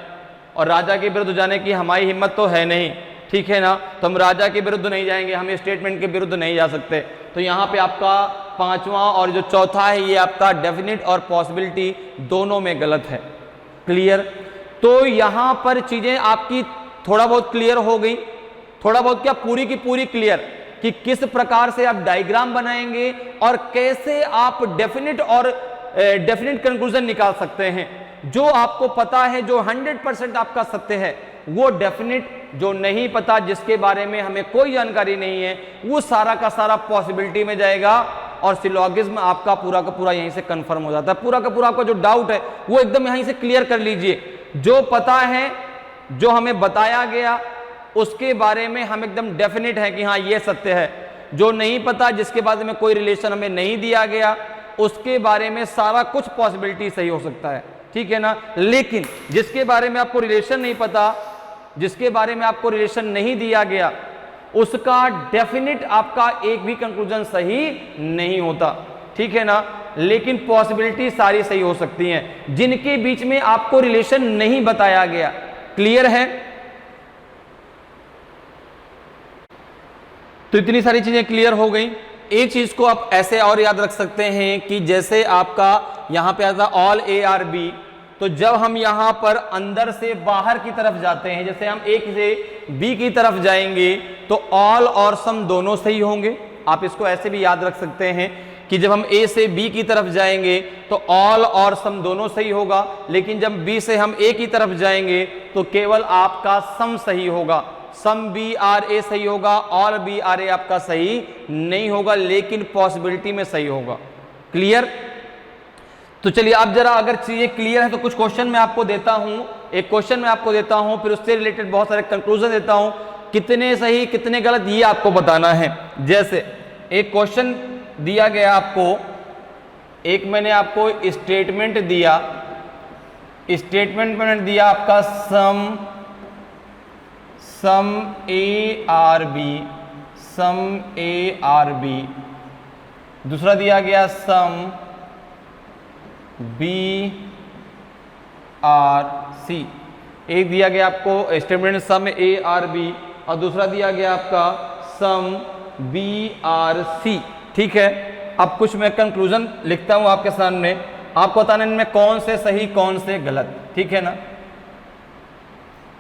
और राजा के विरुद्ध जाने की हमारी हिम्मत तो है नहीं, ठीक है ना। तो हम राजा के विरुद्ध नहीं जाएंगे, हम स्टेटमेंट के विरुद्ध नहीं जा सकते। तो यहाँ पे आपका पांचवा और जो चौथा है ये आपका डेफिनेट और पॉसिबिलिटी दोनों में गलत है। क्लियर? तो यहाँ पर चीजें आपकी थोड़ा बहुत क्लियर हो गई, थोड़ा बहुत क्या पूरी की पूरी क्लियर, कि किस प्रकार से आप डायग्राम बनाएंगे और कैसे आप डेफिनेट और डेफिनेट कंक्लूजन निकाल सकते हैं। जो आपको पता है, जो 100% आपका सत्य है, वो डेफिनेट। जो नहीं पता, जिसके बारे में हमें कोई जानकारी नहीं है, वो सारा का सारा पॉसिबिलिटी में जाएगा और सिलोगिज्म आपका पूरा का पूरा यहीं से कंफर्म हो जाता है। पूरा का पूरा आपका जो डाउट है वो एकदम यहीं से क्लियर कर लीजिए। जो पता है, जो हमें बताया गया, उसके बारे में हम एकदम डेफिनेट है कि हाँ ये सत्य है। जो नहीं पता, जिसके बारे में कोई रिलेशन हमें नहीं दिया गया, उसके बारे में सारा कुछ पॉसिबिलिटी सही हो सकता है, ठीक है ना। लेकिन जिसके बारे में आपको रिलेशन नहीं पता, जिसके बारे में आपको रिलेशन नहीं दिया गया, उसका डेफिनेट आपका एक भी कंक्लूजन सही नहीं होता, ठीक है ना। लेकिन पॉसिबिलिटी सारी सही हो सकती हैं जिनके बीच में आपको रिलेशन नहीं बताया गया। क्लियर है? तो इतनी सारी चीजें क्लियर हो गई। एक चीज को आप ऐसे और याद रख सकते हैं कि जैसे आपका यहां पे आता ऑल ए आर बी, तो जब हम यहां पर अंदर से बाहर की तरफ जाते हैं, जैसे हम ए से बी की तरफ जाएंगे, तो ऑल और सम दोनों सही होंगे। आप इसको ऐसे भी याद रख सकते हैं कि जब हम ए से बी की तरफ जाएंगे तो ऑल और सम दोनों सही होगा, लेकिन जब बी से हम ए की तरफ जाएंगे तो केवल आपका सम सही होगा। सम बी आर ए सही होगा, ऑल बी आर ए आपका सही नहीं होगा, लेकिन पॉसिबिलिटी में सही होगा। क्लियर? तो चलिए आप जरा, अगर चीजें क्लियर है तो कुछ क्वेश्चन मैं आपको देता हूं, एक क्वेश्चन मैं आपको देता हूं, फिर उससे रिलेटेड बहुत सारे कंक्लूजन देता हूं। कितने सही कितने गलत ये आपको बताना है। जैसे एक क्वेश्चन दिया गया आपको, एक मैंने आपको स्टेटमेंट दिया, स्टेटमेंट मैंने दिया आपका some A are B, some A are B. दूसरा दिया गया सम बी आर सी। एक दिया गया आपको statement some A are B और दूसरा दिया गया आपका सम बी आर सी, ठीक है। अब कुछ मैं कंक्लूजन लिखता हूं आपके सामने, आपको बताना इनमें कौन से सही कौन से गलत, ठीक है ना।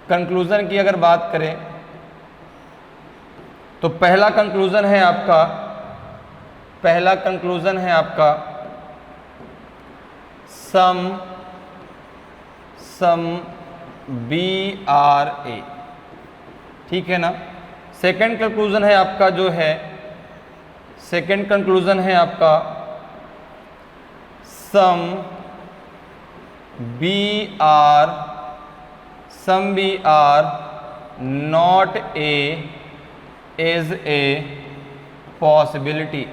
कंक्लूजन की अगर बात करें तो पहला कंक्लूजन है आपका, पहला कंक्लूजन है आपका सम बी आर ए, ठीक है ना। सेकंड कंक्लूजन है आपका जो है, सेकंड कंक्लूजन है आपका some B are not A is a possibility,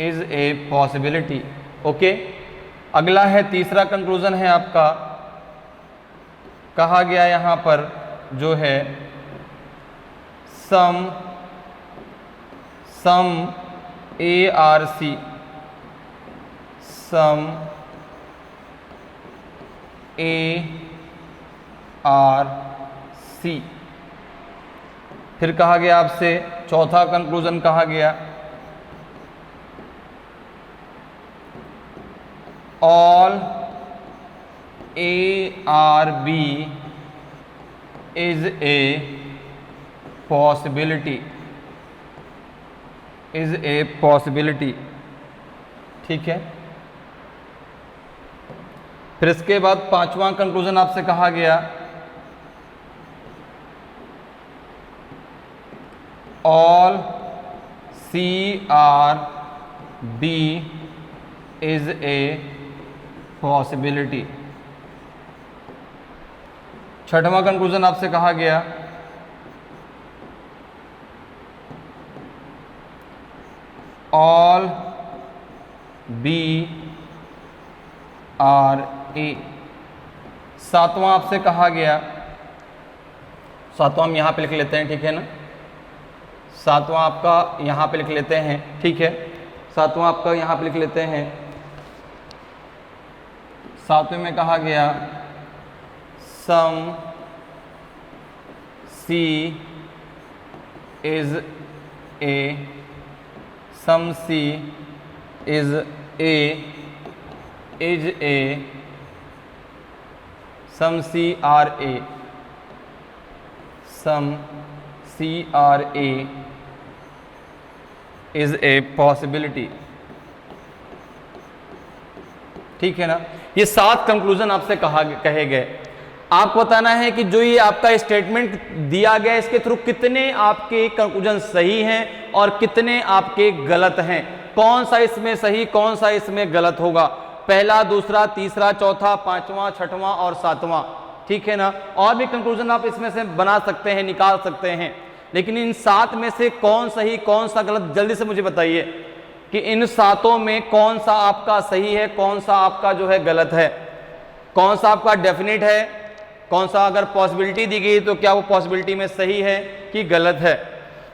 is a possibility, okay. अगला है तीसरा कंक्लूजन है आपका, कहा गया यहां पर जो है some A are C, some A R C. फिर कहा गया आपसे चौथा कंक्लूजन कहा गया all A are B is a possibility, is a possibility, ठीक है। फिर इसके बाद पांचवा कंक्लूजन आपसे कहा गया all C are B is a possibility. छठवां कंक्लूजन आपसे कहा गया ऑल बी आर ए। सातवां आपसे कहा गया, सातवां हम यहां पे लिख लेते हैं, ठीक है ना। सातवां आपका यहां पे लिख लेते हैं, ठीक है। सातवां आपका यहां पे लिख लेते हैं। सातवें में कहा गया some C is A, some C is A, is A, some C are A, some C are A is a possibility. ठीक है ना। ये 7 कंक्लूजन आपसे कहे गए। आपको बताना है कि जो ये आपका स्टेटमेंट दिया गया इसके थ्रू कितने आपके कंक्लूजन सही हैं और कितने आपके गलत हैं, कौन सा इसमें सही कौन सा इसमें गलत होगा, पहला, दूसरा, तीसरा, चौथा, पांचवा, छठवां और सातवां, ठीक है ना। और भी कंक्लूजन आप इसमें से बना सकते हैं, निकाल सकते हैं, लेकिन इन 7 में से कौन सही कौन सा गलत, जल्दी से मुझे बताइए कि इन 7 में कौन सा आपका सही है, कौन सा आपका जो है गलत है, कौन सा आपका डेफिनेट है, कौन सा अगर पॉसिबिलिटी दी गई तो क्या वो पॉसिबिलिटी में सही है कि गलत है।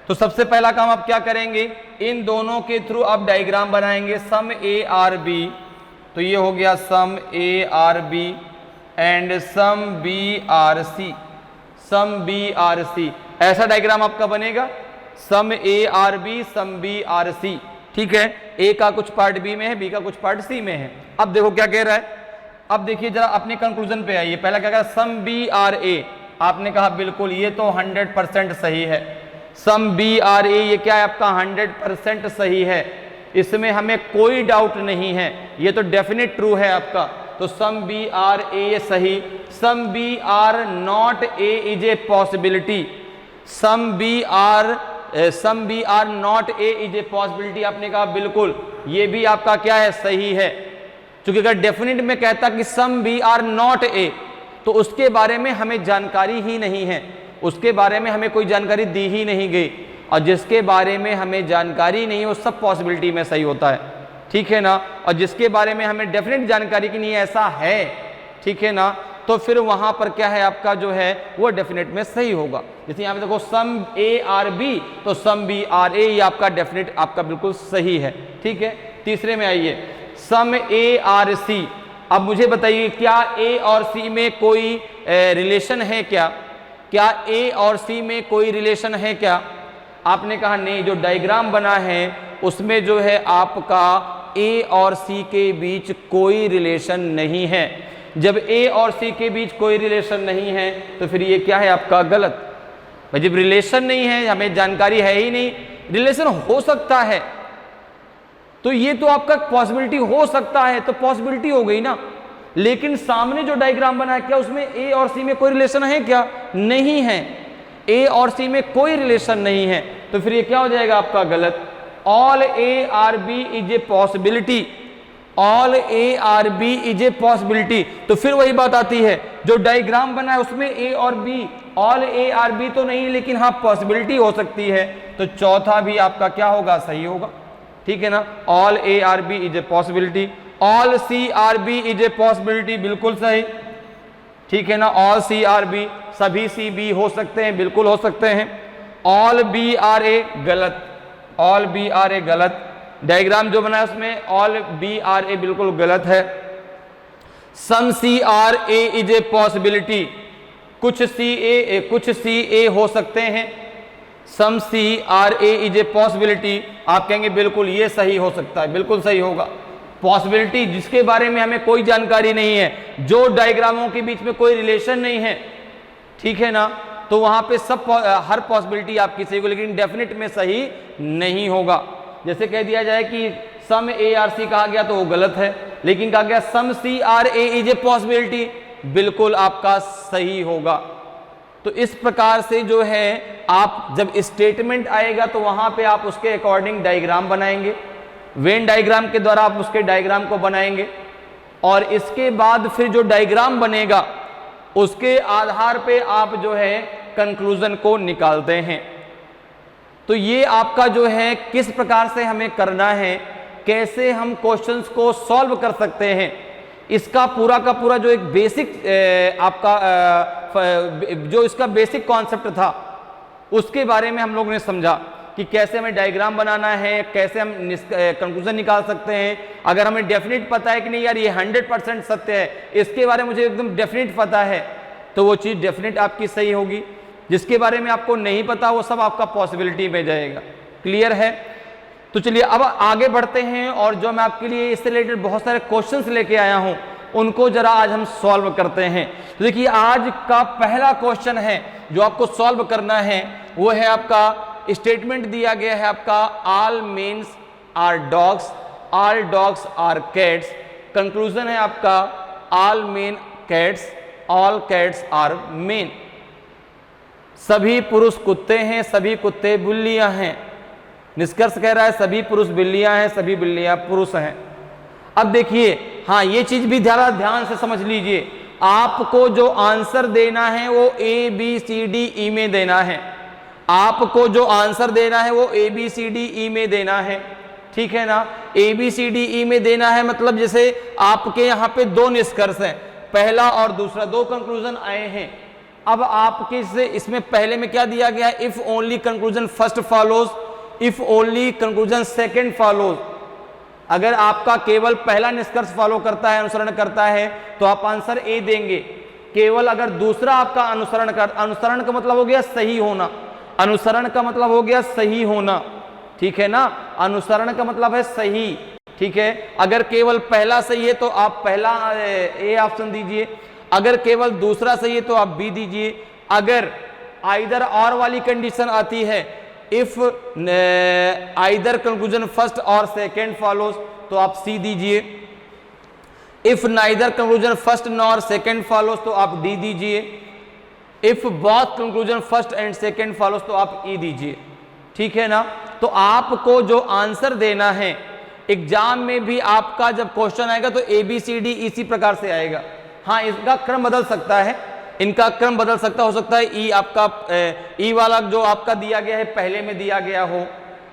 तो सबसे पहला काम आप क्या करेंगे, इन दोनों के थ्रू आप डायग्राम बनाएंगे, सम ए आर बी, तो ये हो गया some A are B and some B are C, some B are C, ऐसा डायग्राम आपका बनेगा, some A are B some B are C, ठीक है। ए का कुछ पार्ट बी में है, बी का कुछ पार्ट सी में है। अब देखो क्या कह रहा है, अब देखिए जरा अपने कंक्लूजन पे आइए। पहला क्या कहा, सम बी आर ए, आपने कहा बिल्कुल ये तो 100% सही है। सम बी आर ए ये क्या है आपका 100% सही है, इसमें हमें कोई डाउट नहीं है, ये तो डेफिनेट ट्रू है आपका। तो सम बी आर ए सही, some B are not A is a possibility, some B are not A is a possibility, आपने कहा बिल्कुल ये भी आपका क्या है सही है। क्योंकि अगर डेफिनेट में कहता कि some B are not A, तो उसके बारे में हमें जानकारी ही नहीं है, उसके बारे में हमें कोई जानकारी दी ही नहीं गई, और जिसके बारे में हमें जानकारी नहीं वो सब पॉसिबिलिटी में सही होता है, ठीक है ना। और जिसके बारे में हमें डेफिनेट जानकारी की नहीं ऐसा है, ठीक है ना, तो फिर वहां पर क्या है आपका जो है वो डेफिनेट में सही होगा। जैसे यहाँ पे देखो सम ए आर बी, तो सम बी आर ए ये आपका डेफिनेट आपका बिल्कुल सही है, ठीक है। तीसरे में आइए, सम ए आर सी, अब मुझे बताइए क्या ए और सी में कोई रिलेशन है क्या, क्या ए और सी में कोई रिलेशन है क्या। आपने कहा नहीं, जो डायग्राम बना है उसमें जो है आपका ए और सी के बीच कोई रिलेशन नहीं है। जब ए और सी के बीच कोई रिलेशन नहीं है तो फिर ये क्या है आपका गलत। भाई जब रिलेशन नहीं है, हमें जानकारी है ही नहीं, रिलेशन हो सकता है तो ये तो आपका पॉसिबिलिटी हो सकता है, तो पॉसिबिलिटी हो गई ना। लेकिन सामने जो डायग्राम बना है क्या उसमें ए और सी में कोई रिलेशन है क्या, नहीं है, ए और सी में कोई रिलेशन नहीं है, तो फिर ये क्या हो जाएगा आपका गलत। All A are B is a possibility, all A are B is a possibility, तो फिर वही बात आती है जो डायग्राम बना है उसमें ए और B, all A are B तो नहीं, लेकिन हाँ पॉसिबिलिटी हो सकती है, तो चौथा भी आपका क्या होगा, सही होगा, ठीक है ना। All A are B is a possibility, all C are B is a possibility, बिल्कुल सही, ठीक है ना। ऑल सी आर बी, सभी सी बी हो सकते हैं, बिल्कुल हो सकते हैं। ऑल बी आर ए गलत, ऑल बी आर ए गलत, डायग्राम जो बना है उसमें ऑल बी आर ए बिल्कुल गलत है। Some C are A is a possibility, कुछ सी ए हो सकते हैं, some C are A is a possibility, आप कहेंगे बिल्कुल ये सही हो सकता है, बिल्कुल सही होगा। पॉसिबिलिटी जिसके बारे में हमें कोई जानकारी नहीं है, जो डायग्रामों के बीच में कोई रिलेशन नहीं है, ठीक है ना, तो वहां पे सब हर पॉसिबिलिटी आपकी सही होगी, लेकिन डेफिनेट में सही नहीं होगा। जैसे कह दिया जाए कि सम ए आर सी कहा गया तो वो गलत है, लेकिन कहा गया some C are A is a possibility, बिल्कुल आपका सही होगा। तो इस प्रकार से जो है आप जब स्टेटमेंट आएगा तो वहां पे आप उसके अकॉर्डिंग डायग्राम बनाएंगे, वेन डायग्राम के द्वारा आप उसके डायग्राम को बनाएंगे, और इसके बाद फिर जो डायग्राम बनेगा उसके आधार पे आप जो है कंक्लूजन को निकालते हैं। तो ये आपका जो है किस प्रकार से हमें करना है, कैसे हम क्वेश्चंस को सॉल्व कर सकते हैं, इसका पूरा का पूरा जो एक बेसिक आपका जो इसका बेसिक कॉन्सेप्ट था उसके बारे में हम लोगों ने समझा कि कैसे हमें डायग्राम बनाना है, कैसे हम कंक्लूजन निकाल सकते हैं। अगर हमें डेफिनेट पता है कि नहीं यार ये 100% सत्य है, इसके बारे में मुझे एकदम डेफिनेट पता है, तो वो चीज़ डेफिनेट आपकी सही होगी। जिसके बारे में आपको नहीं पता वो सब आपका पॉसिबिलिटी में जाएगा। क्लियर है? तो चलिए अब आगे बढ़ते हैं, और जो मैं आपके लिए इससे रिलेटेड बहुत सारे क्वेश्चंस लेके आया हूं उनको जरा आज हम सॉल्व करते हैं। तो देखिए आज का पहला क्वेश्चन है जो आपको सॉल्व करना है, वो है आपका स्टेटमेंट दिया गया है आपका all mens are dogs, all dogs are cats, conclusion है आपका all men cats, all cats are men. सभी पुरुष कुत्ते हैं, सभी कुत्ते बिल्लियां हैं। निष्कर्ष कह रहा है सभी पुरुष बिल्लियां हैं, सभी बिल्लियां पुरुष हैं। अब देखिए, हाँ ये चीज भी ध्यान से समझ लीजिए, आपको जो आंसर देना है वो ए बी सी डी ई में देना है। आपको जो आंसर देना है वो ए बी सी डी ई में देना है, ठीक है ना। ए बी सी डी ई में देना है मतलब जैसे आपके यहाँ पे दो निष्कर्ष हैं, पहला और दूसरा, दो कंक्लूजन आए हैं। अब आपके से इसमें पहले में क्या दिया गया है, if only conclusion first follows, if only conclusion second follows. अगर आपका केवल पहला निष्कर्ष फॉलो करता है, अनुसरण करता है, तो आप आंसर ए देंगे। केवल अगर दूसरा आपका अनुसरण का मतलब हो गया सही होना, अनुसरण का मतलब हो गया सही होना, ठीक है ना। अनुसरण का मतलब है सही, ठीक है। अगर केवल पहला सही है तो आप पहला ए ऑप्शन दीजिए, अगर केवल दूसरा सही है तो आप बी दीजिए। अगर आइदर और वाली कंडीशन आती है, इफ आइदर कंक्लूजन फर्स्ट और सेकेंड फॉलोज, तो आप सी दीजिए। If neither conclusion first nor second follows, तो आप डी दीजिए। If both conclusion first and second follows, तो आप ई दीजिए, ठीक है ना। तो आपको जो आंसर देना है, एग्जाम में भी आपका जब क्वेश्चन आएगा तो ए बी सी डी इसी प्रकार से आएगा। हाँ, इसका क्रम बदल सकता है, इनका क्रम बदल सकता हो सकता है ई आपका ई वाला जो आपका दिया गया है पहले में दिया गया हो,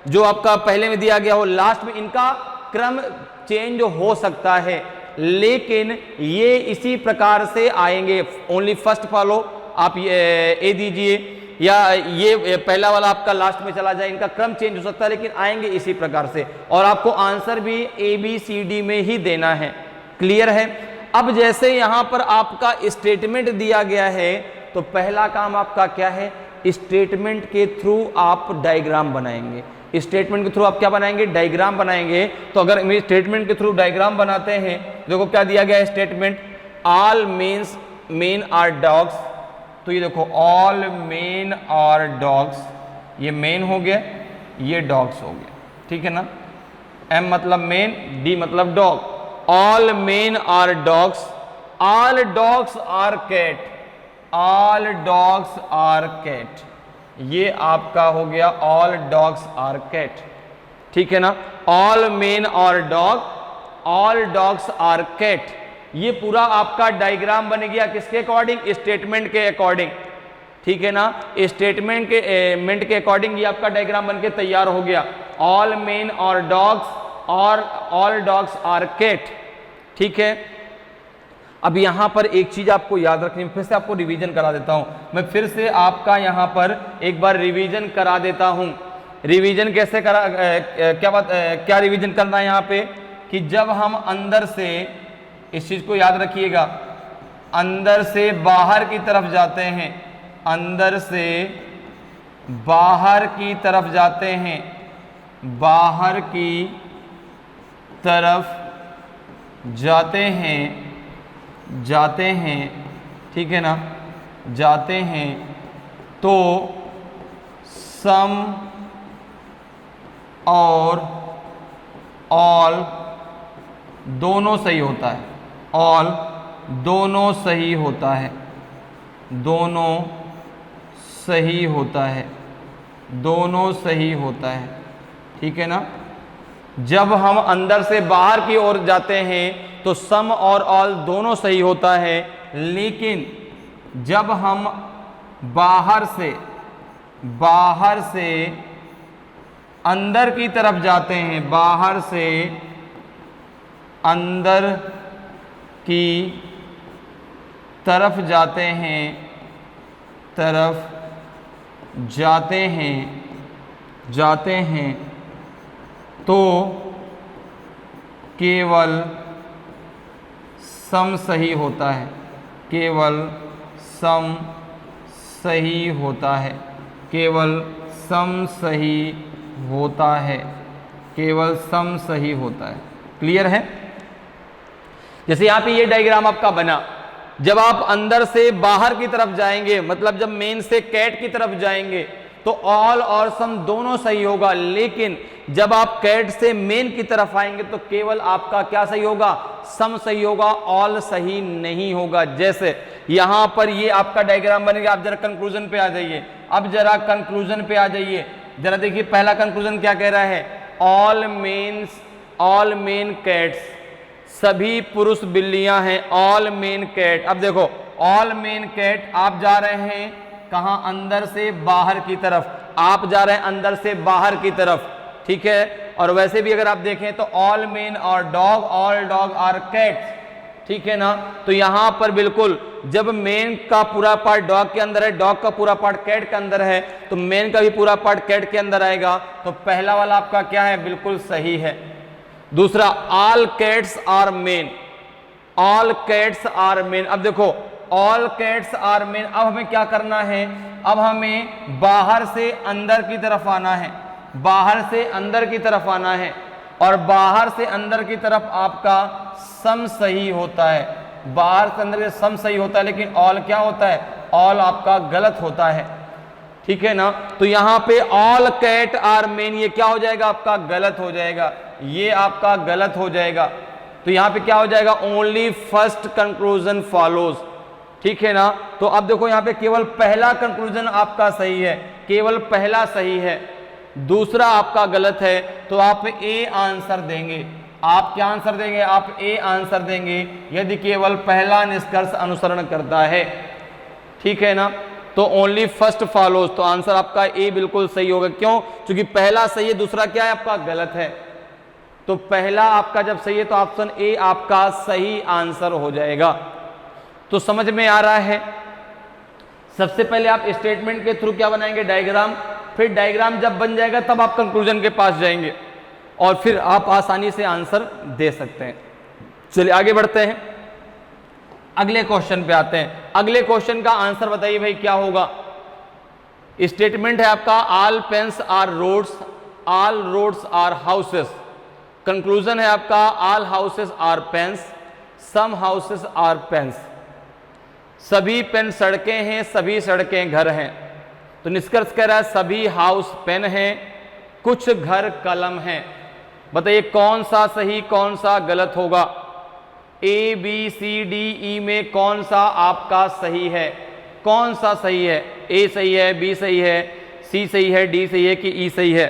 जो आपका पहले में दिया गया हो लास्ट में, इनका क्रम चेंज हो सकता है, लेकिन ये इसी प्रकार से आएंगे। ओनली फर्स्ट फॉलो आप ए दीजिए, या ये पहला वाला आपका लास्ट में चला जाए, इनका क्रम चेंज हो सकता है, लेकिन आएंगे इसी प्रकार से। और आपको आंसर भी ए बी सी डी में ही देना है। क्लियर है। अब जैसे यहां पर आपका स्टेटमेंट दिया गया है, तो पहला काम आपका क्या है, स्टेटमेंट के थ्रू आप डायग्राम बनाएंगे। स्टेटमेंट के थ्रू आप क्या बनाएंगे, डायग्राम बनाएंगे। तो अगर स्टेटमेंट के थ्रू डायग्राम बनाते हैं, देखो क्या दिया गया है statement, all men are dogs. तो ये देखो ऑल मेन आर डॉग्स, ये मेन हो गया, ये डॉग्स हो गया, ठीक है ना। एम मतलब मेन, डी मतलब dog. All men are dogs, all dogs are cat, all dogs are cat, ये आपका हो गया ऑल डॉग्स आर कैट, ठीक है ना। All men are dog, all dogs are cat, ये पूरा आपका डायग्राम बन गया किसके अकॉर्डिंग, स्टेटमेंट के अकॉर्डिंग, ठीक है ना। स्टेटमेंट के अकॉर्डिंग ये आपका डायग्राम बनके तैयार हो गया। ऑल मेन और डॉग्स और ऑल डॉग्स आर कैट, ठीक है। अब यहां पर एक चीज आपको याद रखनी, फिर से आपको रिवीजन करा देता हूं, मैं फिर से आपका यहां पर एक बार रिवीजन करा देता हूं। रिवीजन कैसे करा, क्या रिवीजन करना है यहां पे, कि जब हम अंदर से, इस चीज को याद रखिएगा, अंदर से बाहर की तरफ जाते हैं, अंदर से बाहर की तरफ जाते हैं, बाहर की तरफ जाते हैं, ठीक है ना, जाते हैं, तो सम और ऑल दोनों सही होता है, ऑल दोनों सही होता है, दोनों सही होता है, दोनों सही होता है, ठीक है ना। जब हम अंदर से बाहर की ओर जाते हैं तो सम और ऑल दोनों सही होता है, लेकिन जब हम बाहर से अंदर की तरफ जाते हैं, बाहर से अंदर की तरफ जाते हैं, जाते हैं, तो केवल सम सही होता है, केवल सम सही होता है, केवल सम सही होता है, केवल सम सही होता है। क्लियर है। जैसे यहाँ पे ये डायग्राम आपका बना, जब आप अंदर से बाहर की तरफ जाएंगे, मतलब जब मेन से कैट की तरफ जाएंगे, तो ऑल और सम दोनों सही होगा, लेकिन जब आप कैट से मेन की तरफ आएंगे तो केवल आपका क्या सही होगा, सम सही होगा, ऑल सही नहीं होगा। जैसे यहां पर ये आपका डायग्राम बनेगा। आप जरा कंक्लूजन पे आ जाइए, अब जरा कंक्लूजन पे आ जाइए, जरा देखिए पहला कंक्लूजन क्या कह रहा है, ऑल मेन कैट्स, सभी पुरुष बिल्लियां हैं, ऑल मेन कैट। अब देखो ऑल मेन कैट, आप जा रहे हैं कहां, अंदर से बाहर की तरफ, आप जा रहे हैं अंदर से बाहर की तरफ, ठीक है। और वैसे भी अगर आप देखें तो ऑल मेन और dog, all dog are cats, ठीक है ना। तो यहां पर बिल्कुल जब मेन का पूरा पार्ट डॉग के अंदर है, डॉग का पूरा पार्ट कैट के अंदर है, तो मेन का भी पूरा पार्ट कैट के अंदर आएगा। तो पहला वाला आपका क्या है, बिल्कुल सही है। दूसरा, all cats are men, all cats are men. अब देखो ऑल कैट्स आर मेन, अब हमें क्या करना है, अब हमें बाहर से अंदर की तरफ आना है, बाहर से अंदर की तरफ आना है, और बाहर से अंदर की तरफ आपका सम सही होता है, बाहर से अंदर के सम सही होता है, लेकिन ऑल क्या होता है, ऑल आपका गलत होता है, ठीक है ना। तो यहां पे ऑल कैट आर मेन, ये क्या हो जाएगा, आपका गलत हो जाएगा, ये आपका गलत हो जाएगा। तो यहां पे क्या हो जाएगा, ओनली फर्स्ट कंक्लूजन फॉलोज, ठीक है ना। तो अब देखो यहां पे केवल पहला कंक्लूजन आपका सही है, केवल पहला सही है, दूसरा आपका गलत है। तो आप ए आंसर देंगे, आप क्या आंसर देंगे, आप ए आंसर देंगे यदि केवल पहला निष्कर्ष अनुसरण करता है, ठीक है ना। तो ओनली फर्स्ट फॉलोज, तो आंसर आपका ए बिल्कुल सही होगा। क्यों, क्योंकि पहला सही है, दूसरा क्या है आपका गलत है। तो पहला आपका जब सही है तो ऑप्शन ए आपका सही आंसर हो जाएगा। तो समझ में आ रहा है। सबसे पहले आप स्टेटमेंट के थ्रू क्या बनाएंगे, डायग्राम, फिर डायग्राम जब बन जाएगा तब आप कंक्लूजन के पास जाएंगे और फिर आप आसानी से आंसर दे सकते हैं। चलिए आगे बढ़ते हैं, अगले क्वेश्चन पे आते हैं। अगले क्वेश्चन का आंसर बताइए भाई क्या होगा। स्टेटमेंट है आपका, all pens are roads, all roads are houses. Conclusion है आपका, all houses are pens, some houses are pens. सभी पेन सड़कें हैं, सभी सड़कें घर हैं। तो निष्कर्ष कह रहा है सभी हाउस पेन हैं, कुछ घर कलम हैं। बताइए कौन सा सही कौन सा गलत होगा, ए बी सी डी ई में कौन सा आपका सही है, कौन सा सही है, ए सही है, बी सही है, सी सही है, डी सही है कि ई सही है।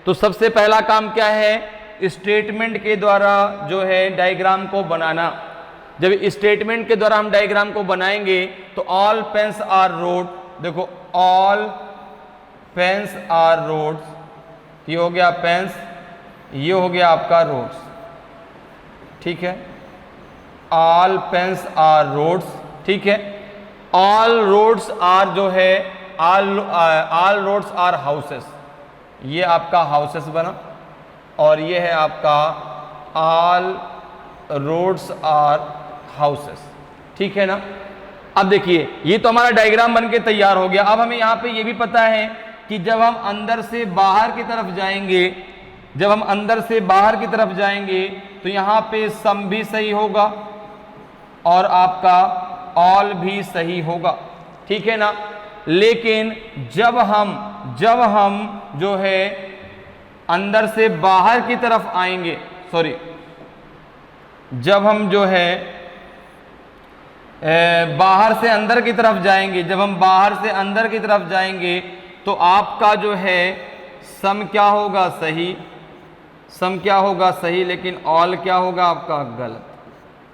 तो सबसे पहला काम क्या है, स्टेटमेंट के द्वारा जो है डायग्राम को बनाना। जब स्टेटमेंट के द्वारा हम डायग्राम को बनाएंगे तो ऑल पेन्स आर रोड, देखो ऑल पेन्स आर रोड्स, ये हो गया पेन्स, ये हो गया आपका रोड्स, ठीक है। ऑल पेन्स आर रोड्स, ठीक है। ऑल रोड्स आर जो है, ऑल रोड्स आर हाउसेस, ये आपका हाउसेस बना, और ये है आपका ऑल रोड्स आर हाउसेस, ठीक है ना। अब देखिए ये तो हमारा डायग्राम बनके तैयार हो गया। अब हमें यहाँ पे ये भी पता है कि जब हम अंदर से बाहर की तरफ जाएंगे, जब हम अंदर से बाहर की तरफ जाएंगे तो यहाँ पे सम भी सही होगा और आपका ऑल भी सही होगा, ठीक है ना। लेकिन जब हम जो है अंदर से बाहर की तरफ आएंगे, सॉरी, जब हम जो है बाहर से अंदर की तरफ जाएंगे, जब हम बाहर से अंदर की तरफ जाएंगे तो आपका जो है सम क्या होगा, सही, सम क्या होगा सही, लेकिन ऑल क्या होगा आपका गलत,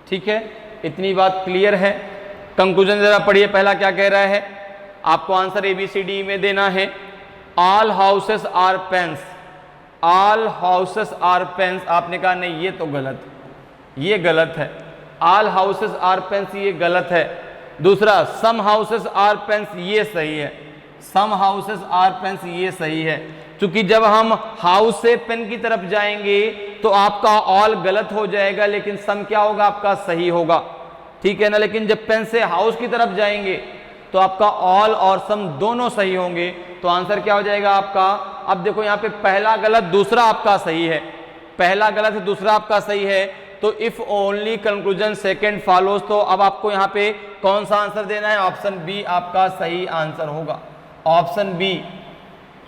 ठीक है। इतनी बात क्लियर है। कंक्लूजन जरा पढ़िए, पहला क्या कह रहा है, आपको answer A B C D में देना है। All houses are pens, all houses are pens, आपने कहा नहीं ये तो गलत, ये गलत है, ऑल हाउसेस आर पेन्स ये गलत है। दूसरा सम हाउसेस आर पेन्स, ये सही है, सम हाउसेस आर पेन्स ये सही है। क्योंकि जब हम हाउस से पेन की तरफ जाएंगे तो आपका ऑल गलत हो जाएगा, लेकिन सम क्या होगा आपका सही होगा, ठीक है ना। लेकिन जब पेन से हाउस की तरफ जाएंगे तो आपका ऑल और सम दोनों सही होंगे। तो आंसर क्या हो जाएगा आपका, अब देखो यहाँ पे पहला गलत दूसरा आपका सही है, पहला गलत है दूसरा आपका सही है। तो if only conclusion second follows, तो अब आपको यहाँ पे कौन सा आंसर देना है, ऑप्शन बी आपका सही आंसर होगा, ऑप्शन बी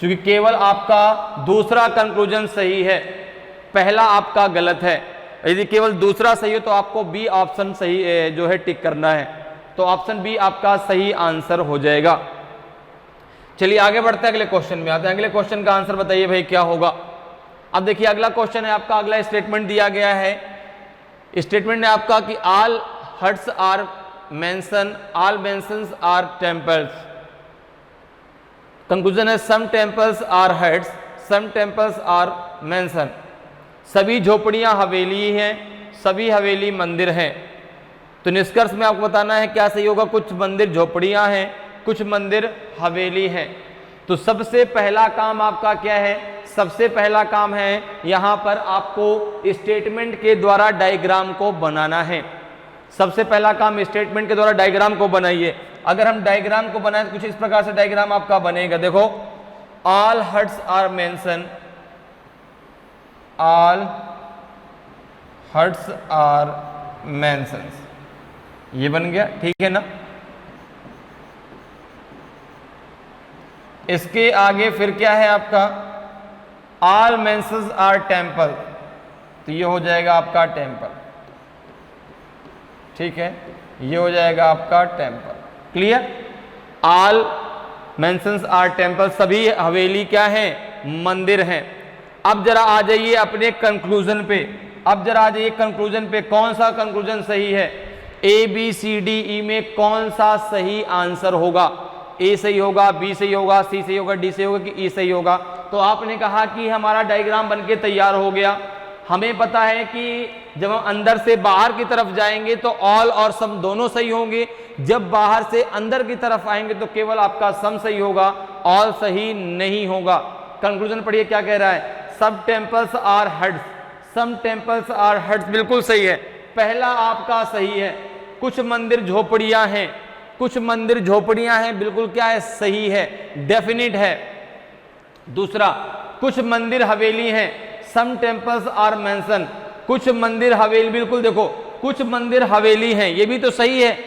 क्योंकि केवल आपका दूसरा कंक्लूजन सही है, पहला आपका गलत है। यदि केवल दूसरा सही हो तो आपको बी ऑप्शन सही जो है टिक करना है, तो ऑप्शन बी आपका सही आंसर हो जाएगा। चलिए आगे बढ़ते हैं, अगले क्वेश्चन में आते हैं। अगले क्वेश्चन का आंसर बताइए भाई क्या होगा। अब देखिए अगला क्वेश्चन है आपका, अगला स्टेटमेंट दिया गया है। स्टेटमेंट है आपका कि all huts are mansion, all mansions are temples. Conclusion है some temples are huts, some temples are mansion. सभी झोपड़ियां हवेली हैं, सभी हवेली मंदिर हैं। तो निष्कर्ष में आपको बताना है क्या सही होगा। कुछ मंदिर झोपड़ियां हैं, कुछ मंदिर हवेली हैं। तो सबसे पहला काम आपका क्या है, सबसे पहला काम है यहां पर आपको स्टेटमेंट के द्वारा डायग्राम को बनाना है। सबसे पहला काम स्टेटमेंट के द्वारा डायग्राम को बनाइए। अगर हम डायग्राम को बनाए तो कुछ इस प्रकार से डायग्राम आपका बनेगा। देखो, all huts are mansion, all huts are mansions, ये बन गया, ठीक है ना। इसके आगे फिर क्या है आपका, ऑल मेंशंस आर टेम्पल, तो ये हो जाएगा आपका टेम्पल, ठीक है, ये हो जाएगा आपका temple. Clear. All mansions are temple, सभी हवेली क्या है, मंदिर हैं। अब जरा आ जाइए अपने कंक्लूजन पे, अब जरा आ जाइए कंक्लूजन पे, कौन सा कंक्लूजन सही है। ए बी सी डी ई में कौन सा सही आंसर होगा। ए सही होगा, बी सही होगा, सी सही होगा, डी सही होगा कि ई सही होगा। तो आपने कहा कि हमारा डायग्राम बनके तैयार हो गया। हमें पता है कि जब हम अंदर से बाहर की तरफ जाएंगे तो ऑल और सम दोनों सही होंगे, जब बाहर से अंदर की तरफ आएंगे तो केवल आपका सम सही होगा, ऑल सही नहीं होगा। कंक्लूजन पढ़िए क्या कह रहा है, सब temples are huts, some temples are huts, बिल्कुल सही है, पहला आपका सही है। कुछ मंदिर झोपड़ियां हैं, कुछ मंदिर झोपड़ियां हैं, बिल्कुल क्या है, सही है, डेफिनिट है। दूसरा, कुछ मंदिर हवेली हैं, सम टेम्पल्स आर मेंशन, कुछ मंदिर हवेली, बिल्कुल देखो कुछ मंदिर हवेली हैं, ये भी तो सही है,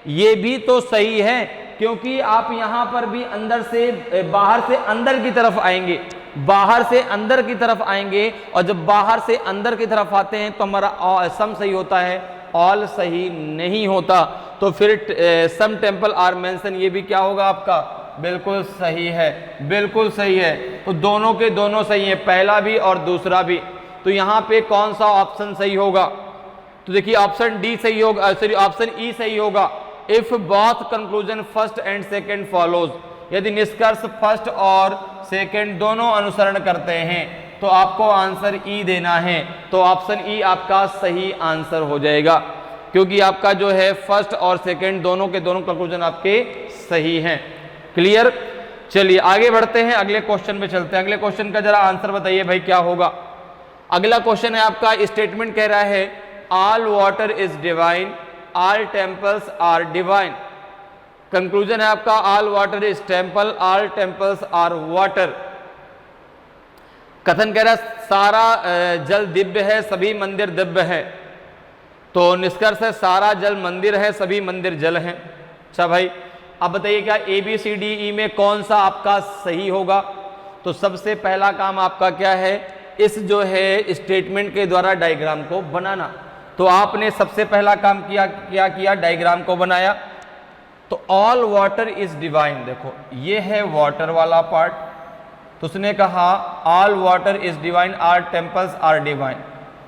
ये भी तो सही है, क्योंकि आप यहां पर भी अंदर से बाहर से अंदर की तरफ आएंगे, बाहर से अंदर की तरफ आएंगे, और जब बाहर से अंदर की तरफ आते हैं तो हमारा सम सही होता है, ऑल सही नहीं होता। तो फिर सम टेम्पल आर मेंशन, ये भी क्या होगा आपका, बिल्कुल सही है, बिल्कुल सही है। तो दोनों के दोनों सही है, पहला भी और दूसरा भी। तो यहां पे कौन सा ऑप्शन सही होगा, तो देखिए ऑप्शन डी सही होगा, सॉरी ऑप्शन ई सही होगा। If both conclusion first and second follows, यदि निष्कर्ष फर्स्ट और सेकंड दोनों अनुसरण करते हैं तो आपको आंसर ई देना है। तो ऑप्शन ई आपका सही आंसर हो जाएगा, क्योंकि आपका जो है फर्स्ट और सेकंड दोनों के दोनों कंक्लूजन आपके सही हैं। क्लियर। चलिए आगे बढ़ते हैं, अगले क्वेश्चन पे चलते हैं। अगले क्वेश्चन का जरा आंसर बताइए भाई क्या होगा। अगला क्वेश्चन है आपका, स्टेटमेंट कह रहा है all water is divine, all temples are divine. Conclusion है आपका all water is temple, all temples are water. कथन कह रहा है सारा जल दिव्य है, सभी मंदिर दिव्य है। तो निष्कर्ष है सारा जल मंदिर है, सभी मंदिर जल हैं। अच्छा भाई, अब बताइए क्या ए बी सी डी ई में कौन सा आपका सही होगा। तो सबसे पहला काम आपका क्या है, इस जो है स्टेटमेंट के द्वारा डायग्राम को बनाना। तो आपने सबसे पहला काम क्या किया, डायग्राम को बनाया। तो ऑल वाटर इज डिवाइन, देखो ये है वाटर वाला पार्ट, तो उसने कहा all water is divine, all temples are divine,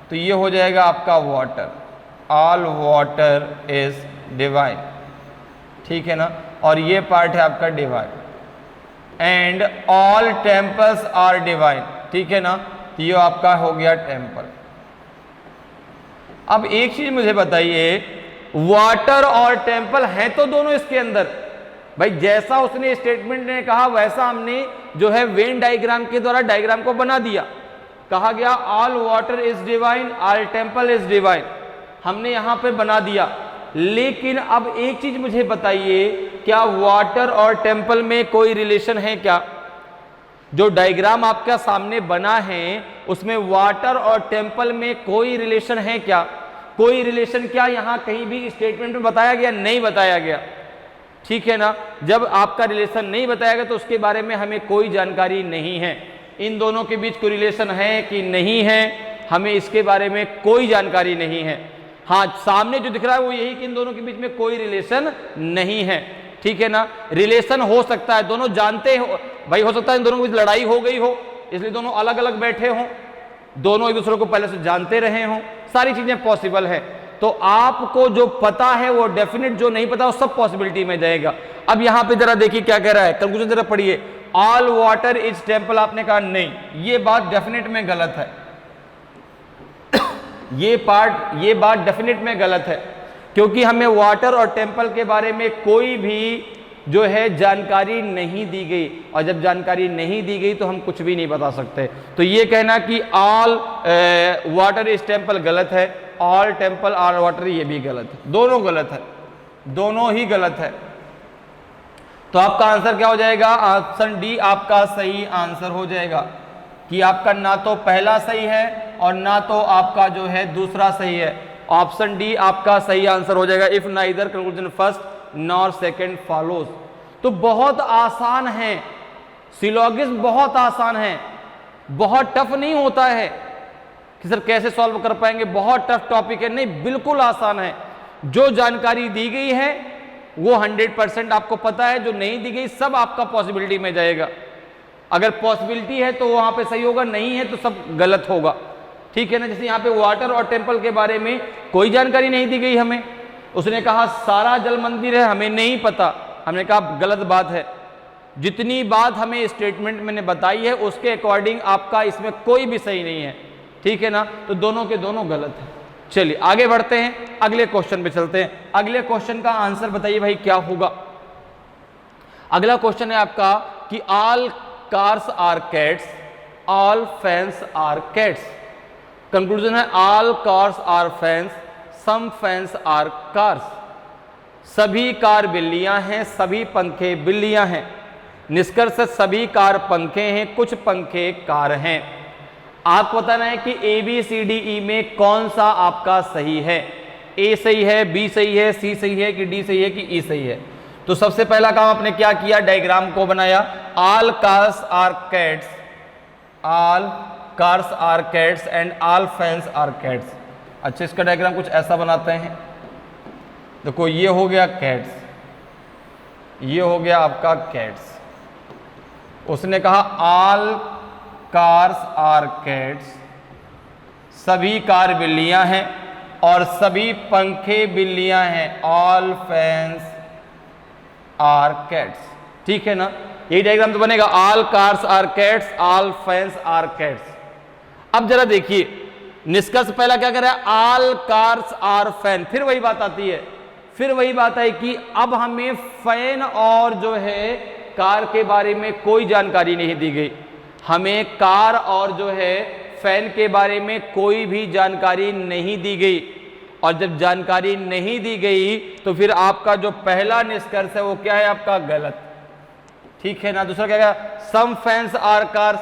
तो ये हो जाएगा आपका water, all water is divine, ठीक है ना। और ये पार्ट है आपका divine, and all temples are divine, ठीक है ना, तो ये आपका हो गया टेम्पल। अब एक चीज मुझे बताइए, वाटर और टेम्पल हैं तो दोनों इसके अंदर भाई, जैसा उसने स्टेटमेंट ने कहा वैसा हमने जो है वेन डायग्राम के द्वारा डायग्राम को बना दिया। कहा गया all water is divine, all temple is divine, हमने यहां पे बना दिया। लेकिन अब एक चीज मुझे बताइए, क्या वाटर और टेम्पल में कोई रिलेशन है क्या। जो डायग्राम आपके सामने बना है उसमें वाटर और टेम्पल में कोई रिलेशन है क्या, कोई रिलेशन क्या यहां कहीं भी स्टेटमेंट में बताया गया, नहीं बताया गया, ठीक है ना। जब आपका रिलेशन नहीं बताएगा तो उसके बारे में हमें कोई जानकारी नहीं है। इन दोनों के बीच कोई रिलेशन है कि नहीं है, हमें इसके बारे में कोई जानकारी नहीं है। हाँ, सामने जो दिख रहा है वो यही कि इन दोनों के बीच में कोई रिलेशन नहीं है, ठीक है ना। रिलेशन हो सकता है, दोनों जानते हो भाई, हो सकता है इन दोनों के बीच लड़ाई हो गई हो, इसलिए दोनों अलग अलग बैठे हों, दोनों एक दूसरे को पहले से जानते रहे हों, सारी चीजें पॉसिबल है। तो आपको जो पता है वो डेफिनेट, जो नहीं पता वो सब पॉसिबिलिटी में जाएगा। अब यहां पे जरा देखिए क्या कह रहा है, कंक्लूजन जरा पढ़िए। ऑल वाटर इज टेम्पल, आपने कहा नहीं, ये बात डेफिनेट में गलत है। ये बात डेफिनेट में गलत है, क्योंकि हमें वाटर और टेम्पल के बारे में कोई भी जो है जानकारी नहीं दी गई, और जब जानकारी नहीं दी गई तो हम कुछ भी नहीं बता सकते। तो ये कहना कि ऑल वाटर इज टेम्पल गलत है, ऑल टेम्पल आर वाटर ये भी गलत है, दोनों गलत है, दोनों ही गलत है। तो आपका आंसर क्या हो जाएगा? ऑप्शन डी आपका सही आंसर हो जाएगा, कि आपका ना तो पहला सही है और ना तो आपका जो है दूसरा सही है। ऑप्शन डी आपका सही आंसर हो जाएगा। If neither conclusion first nor second follows. तो बहुत आसान है, सिलोगिज्म बहुत आसान है, बहुत टफ नहीं होता है कि सर कैसे सॉल्व कर पाएंगे, बहुत टफ टॉपिक है, नहीं, बिल्कुल आसान है। जो जानकारी दी गई है वो 100% आपको पता है, जो नहीं दी गई सब आपका पॉसिबिलिटी में जाएगा। अगर पॉसिबिलिटी है तो वहां पे सही होगा, नहीं है तो सब गलत होगा, ठीक है ना। जैसे यहाँ पे वाटर और टेम्पल के बारे में कोई जानकारी नहीं दी गई हमें, उसने कहा सारा जल मंदिर है, हमें नहीं पता, हमने कहा गलत बात है। जितनी बात हमें स्टेटमेंट मैंने बताई है उसके अकॉर्डिंग आपका इसमें कोई भी सही नहीं है, ठीक है ना। तो दोनों के दोनों गलत है। चलिए आगे बढ़ते हैं, अगले क्वेश्चन पे चलते हैं। अगले क्वेश्चन का आंसर बताइए भाई क्या होगा। अगला क्वेश्चन है आपका कि all cars are cats, all fans are cats. Conclusion है all cars are fans, some fans are cars. सभी कार बिल्लियां हैं, सभी पंखे बिल्लियां हैं। निष्कर्ष सभी कार पंखे हैं, कुछ पंखे कार हैं। आपको बताना है कि ए बी सी डी ई में कौन सा आपका सही है। ए सही है, बी सही है, सी सही है कि डी सही है कि ई सही है। तो सबसे पहला काम आपने क्या किया, डायग्राम को बनाया। All cars are cats, all cars are cats and all fans are cats. अच्छा, इसका डायग्राम कुछ ऐसा बनाते हैं। देखो ये हो गया कैट्स, ये हो गया आपका कैट्स। उसने कहा ऑल कार्स आर कैट्स, सभी कार बिल्लियां हैं और सभी पंखे बिल्लियां हैं। ऑल फैंस आर कैट्स, ठीक है ना। यही डायग्राम तो बनेगा, all cars are cats, all fans are cats. अब जरा देखिए निष्कर्ष पहला क्या कर रहा है, ऑल कार्स आर फैन। फिर वही बात आती है, फिर वही बात है कि अब हमें फैन और जो है कार के बारे में कोई जानकारी नहीं दी गई। हमें कार और जो है फैन के बारे में कोई भी जानकारी नहीं दी गई, और जब जानकारी नहीं दी गई तो फिर आपका जो पहला निष्कर्ष है वो क्या है आपका गलत, ठीक है ना। दूसरा क्या है, सम फैंस आर कार्स,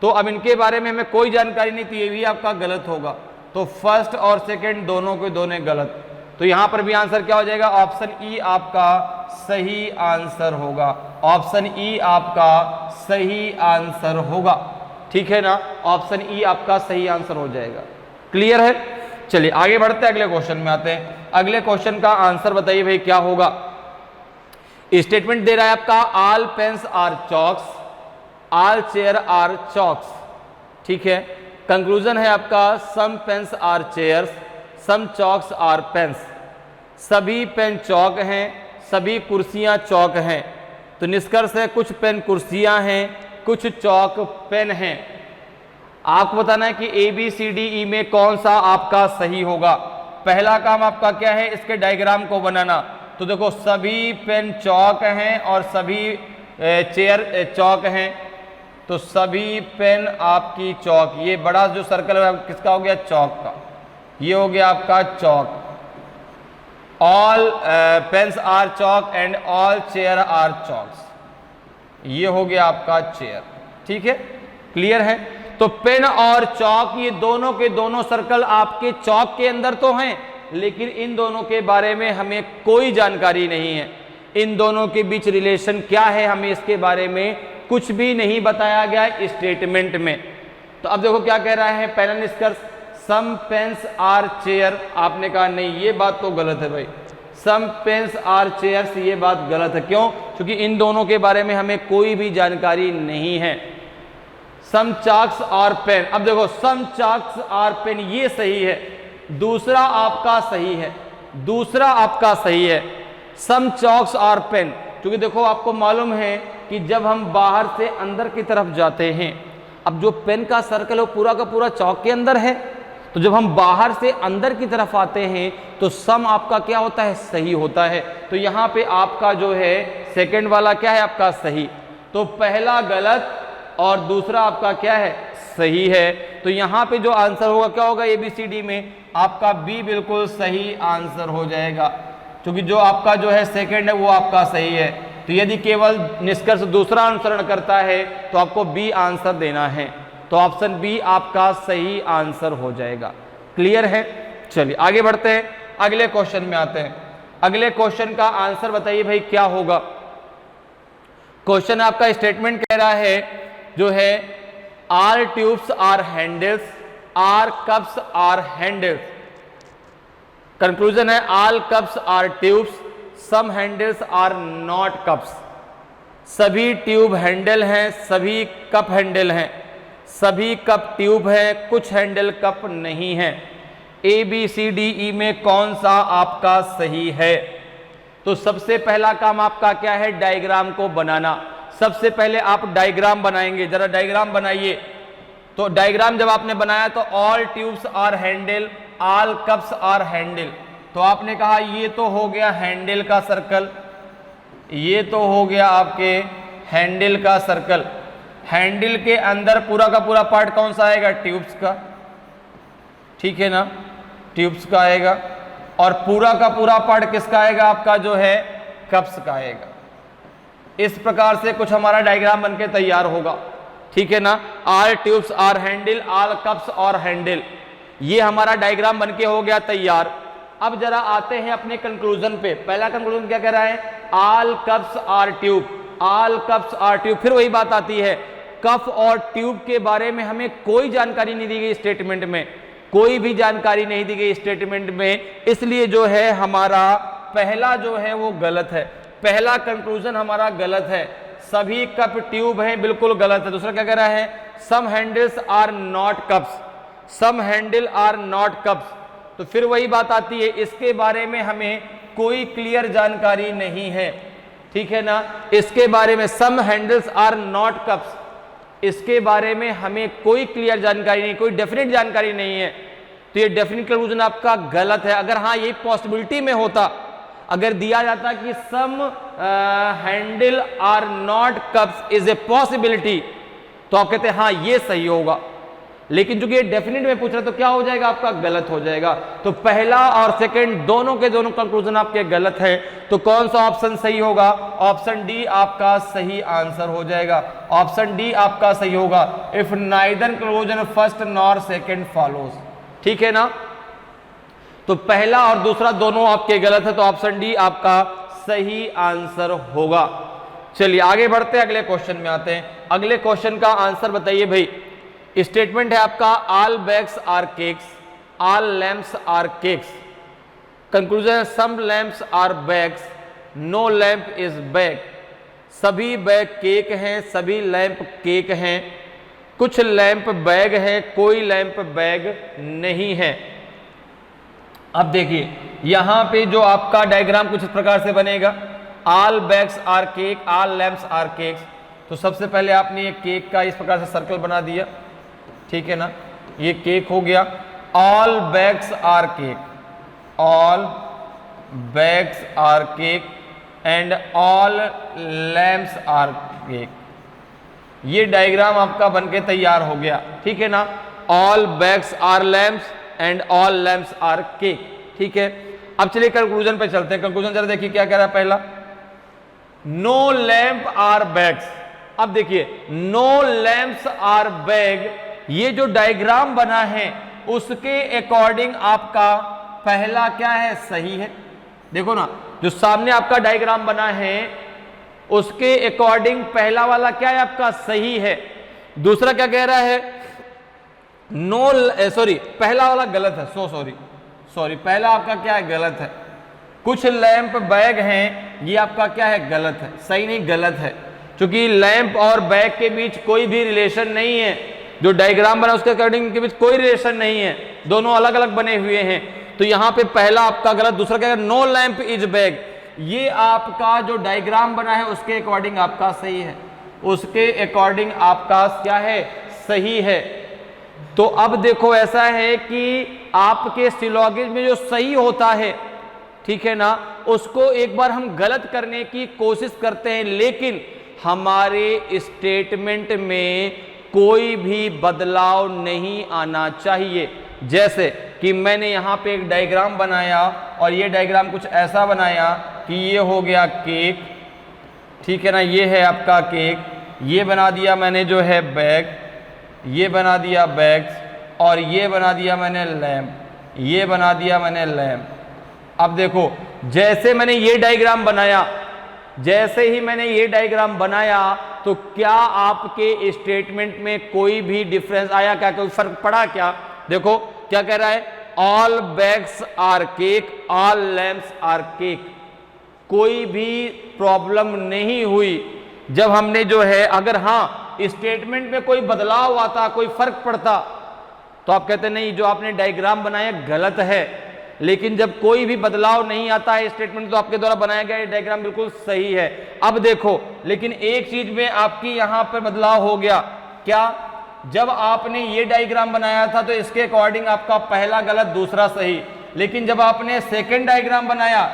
तो अब इनके बारे में हमें कोई जानकारी नहीं थी, ये भी आपका गलत होगा। तो फर्स्ट और सेकंड दोनों के दोनों गलत। तो यहां पर भी आंसर क्या हो जाएगा, ऑप्शन ई आपका सही आंसर होगा। ऑप्शन ई आपका सही आंसर होगा, ठीक है ना। ऑप्शन ई आपका सही आंसर हो जाएगा। क्लियर है। चलिए आगे बढ़ते हैं, अगले क्वेश्चन में आते हैं। अगले क्वेश्चन का आंसर बताइए भाई क्या होगा। स्टेटमेंट दे रहा है आपका all pens are chalks, all chair are chalks, ठीक है। कंक्लूजन है आपका some pens are chairs, some chalks are pens. सभी पेन चौक हैं, सभी कुर्सियां चौक हैं। तो निष्कर्ष है कुछ पेन कुर्सियां हैं, कुछ चौक पेन हैं। आपको बताना है कि ए बी सी डी ई में कौन सा आपका सही होगा। पहला काम आपका क्या है, इसके डायग्राम को बनाना। तो देखो सभी पेन चौक हैं और सभी चेयर चौक हैं, तो सभी पेन आपकी चौक, ये बड़ा जो सर्कल है किसका हो गया, चौक का, ये हो गया आपका chalk. All pens are chalk and all chair are chalks, ये हो गया आपका चेयर, ठीक है। क्लियर है। तो पेन और चौक ये दोनों के दोनों सर्कल आपके चौक के अंदर तो हैं, लेकिन इन दोनों के बारे में हमें कोई जानकारी नहीं है। इन दोनों के बीच रिलेशन क्या है, हमें इसके बारे में कुछ भी नहीं बताया गया है स्टेटमेंट में। तो अब देखो क्या कह रहा है पहला निष्कर्ष, सम पेन्स आर चेयर। आपने कहा नहीं ये बात तो गलत है भाई, सम पेन्स आर चेयर्स ये बात गलत है। क्यों? क्योंकि इन दोनों के बारे में हमें कोई भी जानकारी नहीं है। सम चाक्स आर पेन, अब देखो सम चाक्स आर पेन ये सही है, दूसरा आपका सही है, दूसरा आपका सही है, सम चॉक्स आर पेन। क्योंकि देखो आपको मालूम है कि जब हम बाहर से अंदर की तरफ जाते हैं, अब जो पेन का सर्कल है वो पूरा का पूरा चौक के अंदर है, तो जब हम बाहर से अंदर की तरफ आते हैं तो सम आपका क्या होता है, सही होता है। तो यहाँ पे आपका जो है सेकंड वाला क्या है आपका सही, तो पहला गलत और दूसरा आपका क्या है सही है। तो यहाँ पे जो आंसर होगा क्या होगा ABCD में, आपका बी बिल्कुल सही आंसर हो जाएगा, क्योंकि जो आपका जो है सेकंड है वो आपका सही है। तो यदि केवल निष्कर्ष दूसरा अनुसरण करता है तो आपको बी आंसर देना है, तो ऑप्शन बी आपका सही आंसर हो जाएगा। क्लियर है? चलिए आगे बढ़ते हैं, अगले क्वेश्चन में आते हैं। अगले क्वेश्चन का आंसर बताइए भाई क्या होगा। क्वेश्चन आपका स्टेटमेंट कह रहा है जो है are tubes are handles, are cups are handles. Conclusion है all cups are tubes, some handles are not cups. सभी ट्यूब हैंडल हैं, सभी कप हैंडल हैं, सभी कप ट्यूब हैं, कुछ हैंडल कप नहीं है। ABCDE में कौन सा आपका सही है? तो सबसे पहला काम आपका क्या है, डायग्राम को बनाना। सबसे पहले आप डायग्राम बनाएंगे, जरा डायग्राम बनाइए। तो डायग्राम जब आपने बनाया तो all tubes are handle, all cups are handle, तो आपने कहा ये तो हो गया हैंडल का सर्कल, ये तो हो गया आपके हैंडल का सर्कल। हैंडल के अंदर पूरा का पूरा पार्ट कौन सा आएगा, ट्यूब्स का, ठीक है ना, ट्यूब्स का आएगा। और पूरा का पूरा पार्ट किसका आएगा, आपका जो है कप्स का आएगा। इस प्रकार से कुछ हमारा डायग्राम बनके तैयार होगा, ठीक है ना। All tubes are handle, all cups और हैंडल, ये हमारा डायग्राम बनके हो गया तैयार। अब जरा आते हैं अपने कंक्लूजन पे। पहला कंक्लूजन क्या कह रहा है, all cups are tube, all cups are tube. फिर वही बात आती है, कप और ट्यूब के बारे में हमें कोई जानकारी नहीं दी गई स्टेटमेंट में, कोई भी जानकारी नहीं दी गई स्टेटमेंट में, इसलिए जो है हमारा पहला जो है वो गलत है, पहला कंक्लूजन हमारा गलत है। सभी कप ट्यूब हैं, बिल्कुल गलत है। दूसरा क्या कह रहा है, some handles are not cups, some handle are not cups. तो फिर वही बात आती है, इसके बारे में हमें कोई क्लियर जानकारी नहीं है, ठीक है ना। इसके बारे में सम हैंडल्स आर नॉट कप्स, इसके बारे में हमें कोई क्लियर जानकारी नहीं, कोई डेफिनेट जानकारी नहीं है। तो ये डेफिनेट कंक्लूजन आपका गलत है। अगर हाँ ये पॉसिबिलिटी में होता, अगर दिया जाता कि some handle are not cups is a possibility, तो आप कहते हैं हाँ ये सही होगा। लेकिन चूंकि ये डेफिनेट में पूछ रहा है तो क्या हो जाएगा, आपका गलत हो जाएगा। तो पहला और सेकंड दोनों के दोनों कंक्लूजन आपके गलत है। तो कौन सा ऑप्शन सही होगा, ऑप्शन डी आपका सही आंसर हो जाएगा, ऑप्शन डी आपका सही होगा। If neither conclusion first nor second follows, ठीक है ना। तो पहला और दूसरा दोनों आपके गलत है, तो ऑप्शन डी आपका सही आंसर होगा। चलिए आगे बढ़ते हैं, अगले क्वेश्चन में आते हैं। अगले क्वेश्चन का आंसर बताइए भाई। स्टेटमेंट है आपका all bags are cakes, all lamps are cakes. Conclusion, some lamps are bags, no lamp is bag. सभी बैग केक हैं, सभी लैंप केक हैं, कुछ लैंप बैग हैं, कोई लैंप बैग नहीं है। अब देखिए यहां पे जो आपका डायग्राम कुछ इस प्रकार से बनेगा, all bags are cake, all lamps are cakes. तो सबसे पहले आपने ये केक का इस प्रकार से सर्कल बना दिया, ठीक है ना, ये केक हो गया। All bags are cake, all bags are cake and all lamps are cake. ये डायग्राम आपका बनके तैयार हो गया, ठीक है ना। All bags are lamps and all lamps are cake, ठीक है। अब चलिए कंक्लूजन पे चलते हैं। कंक्लूजन जरा देखिए क्या कह रहा है। पहला, नो लैम्प आर बैग्स। अब देखिए नो लैम्प्स आर बैग, ये जो डायग्राम बना है उसके अकॉर्डिंग आपका पहला क्या है, सही है। देखो ना, जो सामने आपका डायग्राम बना है उसके अकॉर्डिंग पहला वाला क्या है आपका सही है, दूसरा क्या कह रहा है पहला वाला गलत है। सॉरी पहला आपका क्या है गलत है। कुछ लैंप बैग हैं ये आपका क्या है गलत है, सही नहीं गलत है, क्योंकि लैंप और बैग के बीच कोई भी रिलेशन नहीं है। जो डायग्राम बना उसके अकॉर्डिंग के बीच कोई रिलेशन नहीं है, दोनों अलग अलग बने हुए हैं। तो यहां पे पहला आपका गलत, दूसरा क्या है नो लैंप इज बैग, ये आपका जो डायग्राम बना है उसके अकॉर्डिंग आपका सही है, उसके अकॉर्डिंग आपका क्या है सही है। तो अब देखो ऐसा है कि आपके सिलोगिज्म में जो सही होता है, ठीक है ना, उसको एक बार हम गलत करने की कोशिश करते हैं, लेकिन हमारे स्टेटमेंट में कोई भी बदलाव नहीं आना चाहिए। जैसे कि मैंने यहां पे एक डायग्राम बनाया और ये डायग्राम कुछ ऐसा बनाया कि ये हो गया केक, ठीक है ना, ये है आपका केक, ये बना दिया मैंने जो है बैग, ये बना दिया बैग्स, और ये बना दिया मैंने लैंप, ये बना दिया मैंने लैंप। अब देखो जैसे मैंने ये डायग्राम बनाया, जैसे ही मैंने ये डायग्राम बनाया तो क्या आपके स्टेटमेंट में कोई भी डिफरेंस आया क्या, कोई फर्क पड़ा क्या? देखो क्या कह रहा है, all bags are cake, all lamps are cake, कोई भी प्रॉब्लम नहीं हुई जब हमने जो है, अगर हाँ स्टेटमेंट में कोई बदलाव आता, कोई फर्क पड़ता तो आप कहते नहीं जो आपने डायग्राम बनाया गलत है, लेकिन जब कोई भी बदलाव नहीं आता है स्टेटमेंट तो आपके द्वारा बनाया गया डायग्राम बिल्कुल सही है। अब देखो लेकिन एक चीज में आपकी यहां पर बदलाव हो गया, क्या? जब आपने ये डायग्राम बनाया था तो इसके अकॉर्डिंग आपका पहला गलत दूसरा सही, लेकिन जब आपने सेकंड डायग्राम बनाया,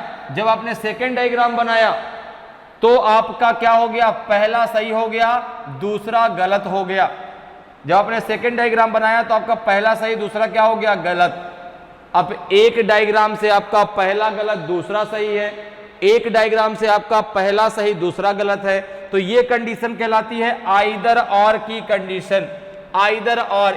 तो आपका क्या हो गया, पहला सही हो गया दूसरा गलत हो गया। जब आपने सेकंड डायग्राम बनाया तो आपका पहला सही दूसरा क्या हो गया गलत। अब एक डायग्राम से आपका पहला गलत दूसरा सही है, एक डायग्राम से आपका पहला सही दूसरा गलत है, तो ये कंडीशन कहलाती है आइदर और की कंडीशन। आइदर और,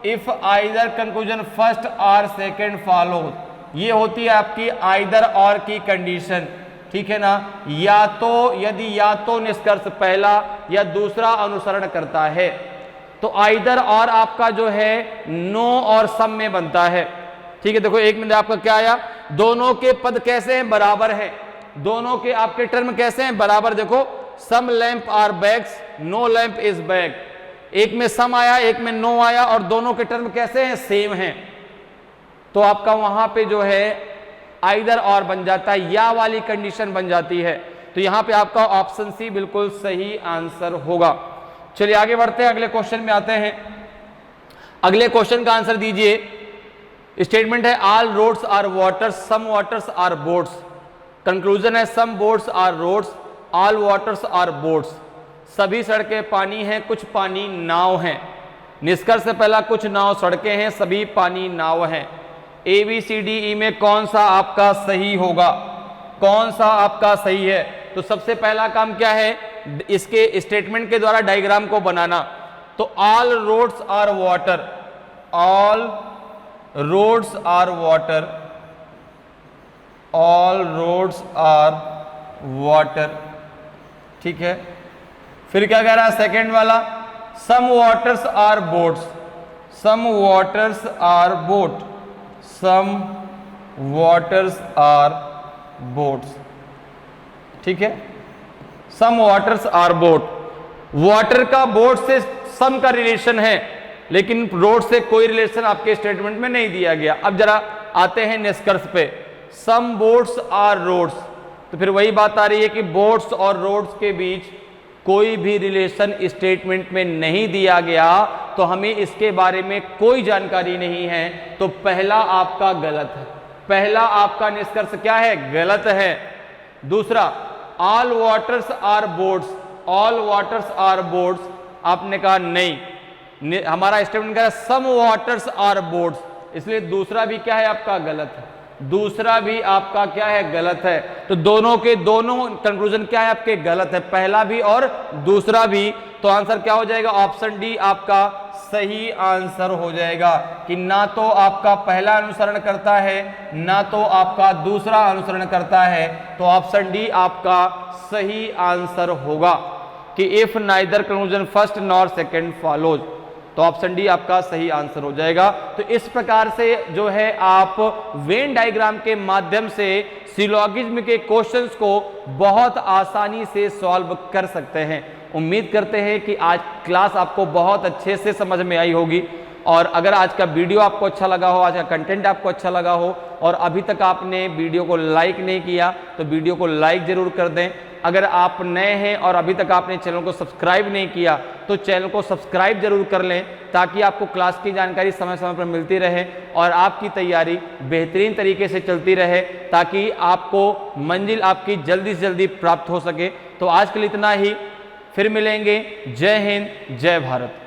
इफ आइदर कंक्लूजन फर्स्ट और सेकंड फॉलो, ये होती है आपकी आइदर और की कंडीशन, ठीक है ना। या तो यदि या तो निष्कर्ष पहला या दूसरा अनुसरण करता है तो आइदर और आपका जो है नो और सम में बनता है, ठीक है। देखो एक मिनट, आपका क्या आया, दोनों के पद कैसे हैं बराबर हैं, दोनों के आपके टर्म कैसे हैं बराबर। देखो some lamp are bags, no lamp is bag, एक में सम आया एक में नो आया और दोनों के टर्म कैसे हैं सेम हैं, तो आपका वहां पे जो है आइदर और बन जाता है, या वाली कंडीशन बन जाती है। तो यहां पे आपका ऑप्शन सी बिल्कुल सही आंसर होगा। चलिए आगे बढ़ते हैं, अगले क्वेश्चन में आते हैं। अगले क्वेश्चन का आंसर दीजिए। स्टेटमेंट है all roads are waters, some waters are boats. Conclusion है some boats are roads, all waters are boats. सभी सड़कें पानी हैं, कुछ पानी नाव हैं। निष्कर्ष से पहला कुछ नाव सड़कें हैं, सभी पानी नाव हैं। ए बी सी डी ई में कौन सा आपका सही होगा, कौन सा आपका सही है? तो सबसे पहला काम क्या है, इसके स्टेटमेंट के द्वारा डायग्राम को बनाना। तो all roads are water, all roads are water, all roads are water, ठीक है। फिर क्या कह रहा है सेकेंड वाला, some waters are boats, some waters are boat, some waters are boats, ठीक है। Some waters are boat, water का बोट से सम का रिलेशन है, लेकिन रोड से कोई रिलेशन आपके स्टेटमेंट में नहीं दिया गया। अब जरा आते हैं निष्कर्ष पे, सम बोट्स आर रोड्स, तो फिर वही बात आ रही है कि बोट्स और रोड्स के बीच कोई भी रिलेशन स्टेटमेंट में नहीं दिया गया, तो हमें इसके बारे में कोई जानकारी नहीं है, तो पहला आपका गलत है, पहला आपका निष्कर्ष क्या है गलत है। दूसरा all waters are boats, all waters are boats, आपने कहा नहीं, हमारा स्टेटमेंट कह रहा है सम वाटर्स आर बोट्स, इसलिए दूसरा भी क्या है आपका गलत है, दूसरा भी आपका क्या है गलत है। तो दोनों के दोनों कंक्लूजन क्या है आपके गलत है, पहला भी और दूसरा भी। तो आंसर क्या हो जाएगा, ऑप्शन डी आपका सही आंसर हो जाएगा कि ना तो आपका पहला अनुसरण करता है ना तो आपका दूसरा अनुसरण करता है, तो ऑप्शन डी आपका सही आंसर होगा कि if neither conclusion first nor second follows, तो ऑप्शन डी आपका सही आंसर हो जाएगा। तो इस प्रकार से जो है आप वेन डायग्राम के माध्यम से सिलोगिज्म के क्वेश्चंस को बहुत आसानी से सॉल्व कर सकते हैं। उम्मीद करते हैं कि आज क्लास आपको बहुत अच्छे से समझ में आई होगी, और अगर आज का वीडियो आपको अच्छा लगा हो, आज का कंटेंट आपको अच्छा लगा हो और अभी तक आपने वीडियो को लाइक नहीं किया तो वीडियो को लाइक जरूर कर दें। अगर आप नए हैं और अभी तक आपने चैनल को सब्सक्राइब नहीं किया तो चैनल को सब्सक्राइब जरूर कर लें, ताकि आपको क्लास की जानकारी समय समय पर मिलती रहे और आपकी तैयारी बेहतरीन तरीके से चलती रहे, ताकि आपको मंजिल आपकी जल्दी से जल्दी प्राप्त हो सके। तो आज के लिए इतना ही, फिर मिलेंगे। जय हिंद, जय भारत।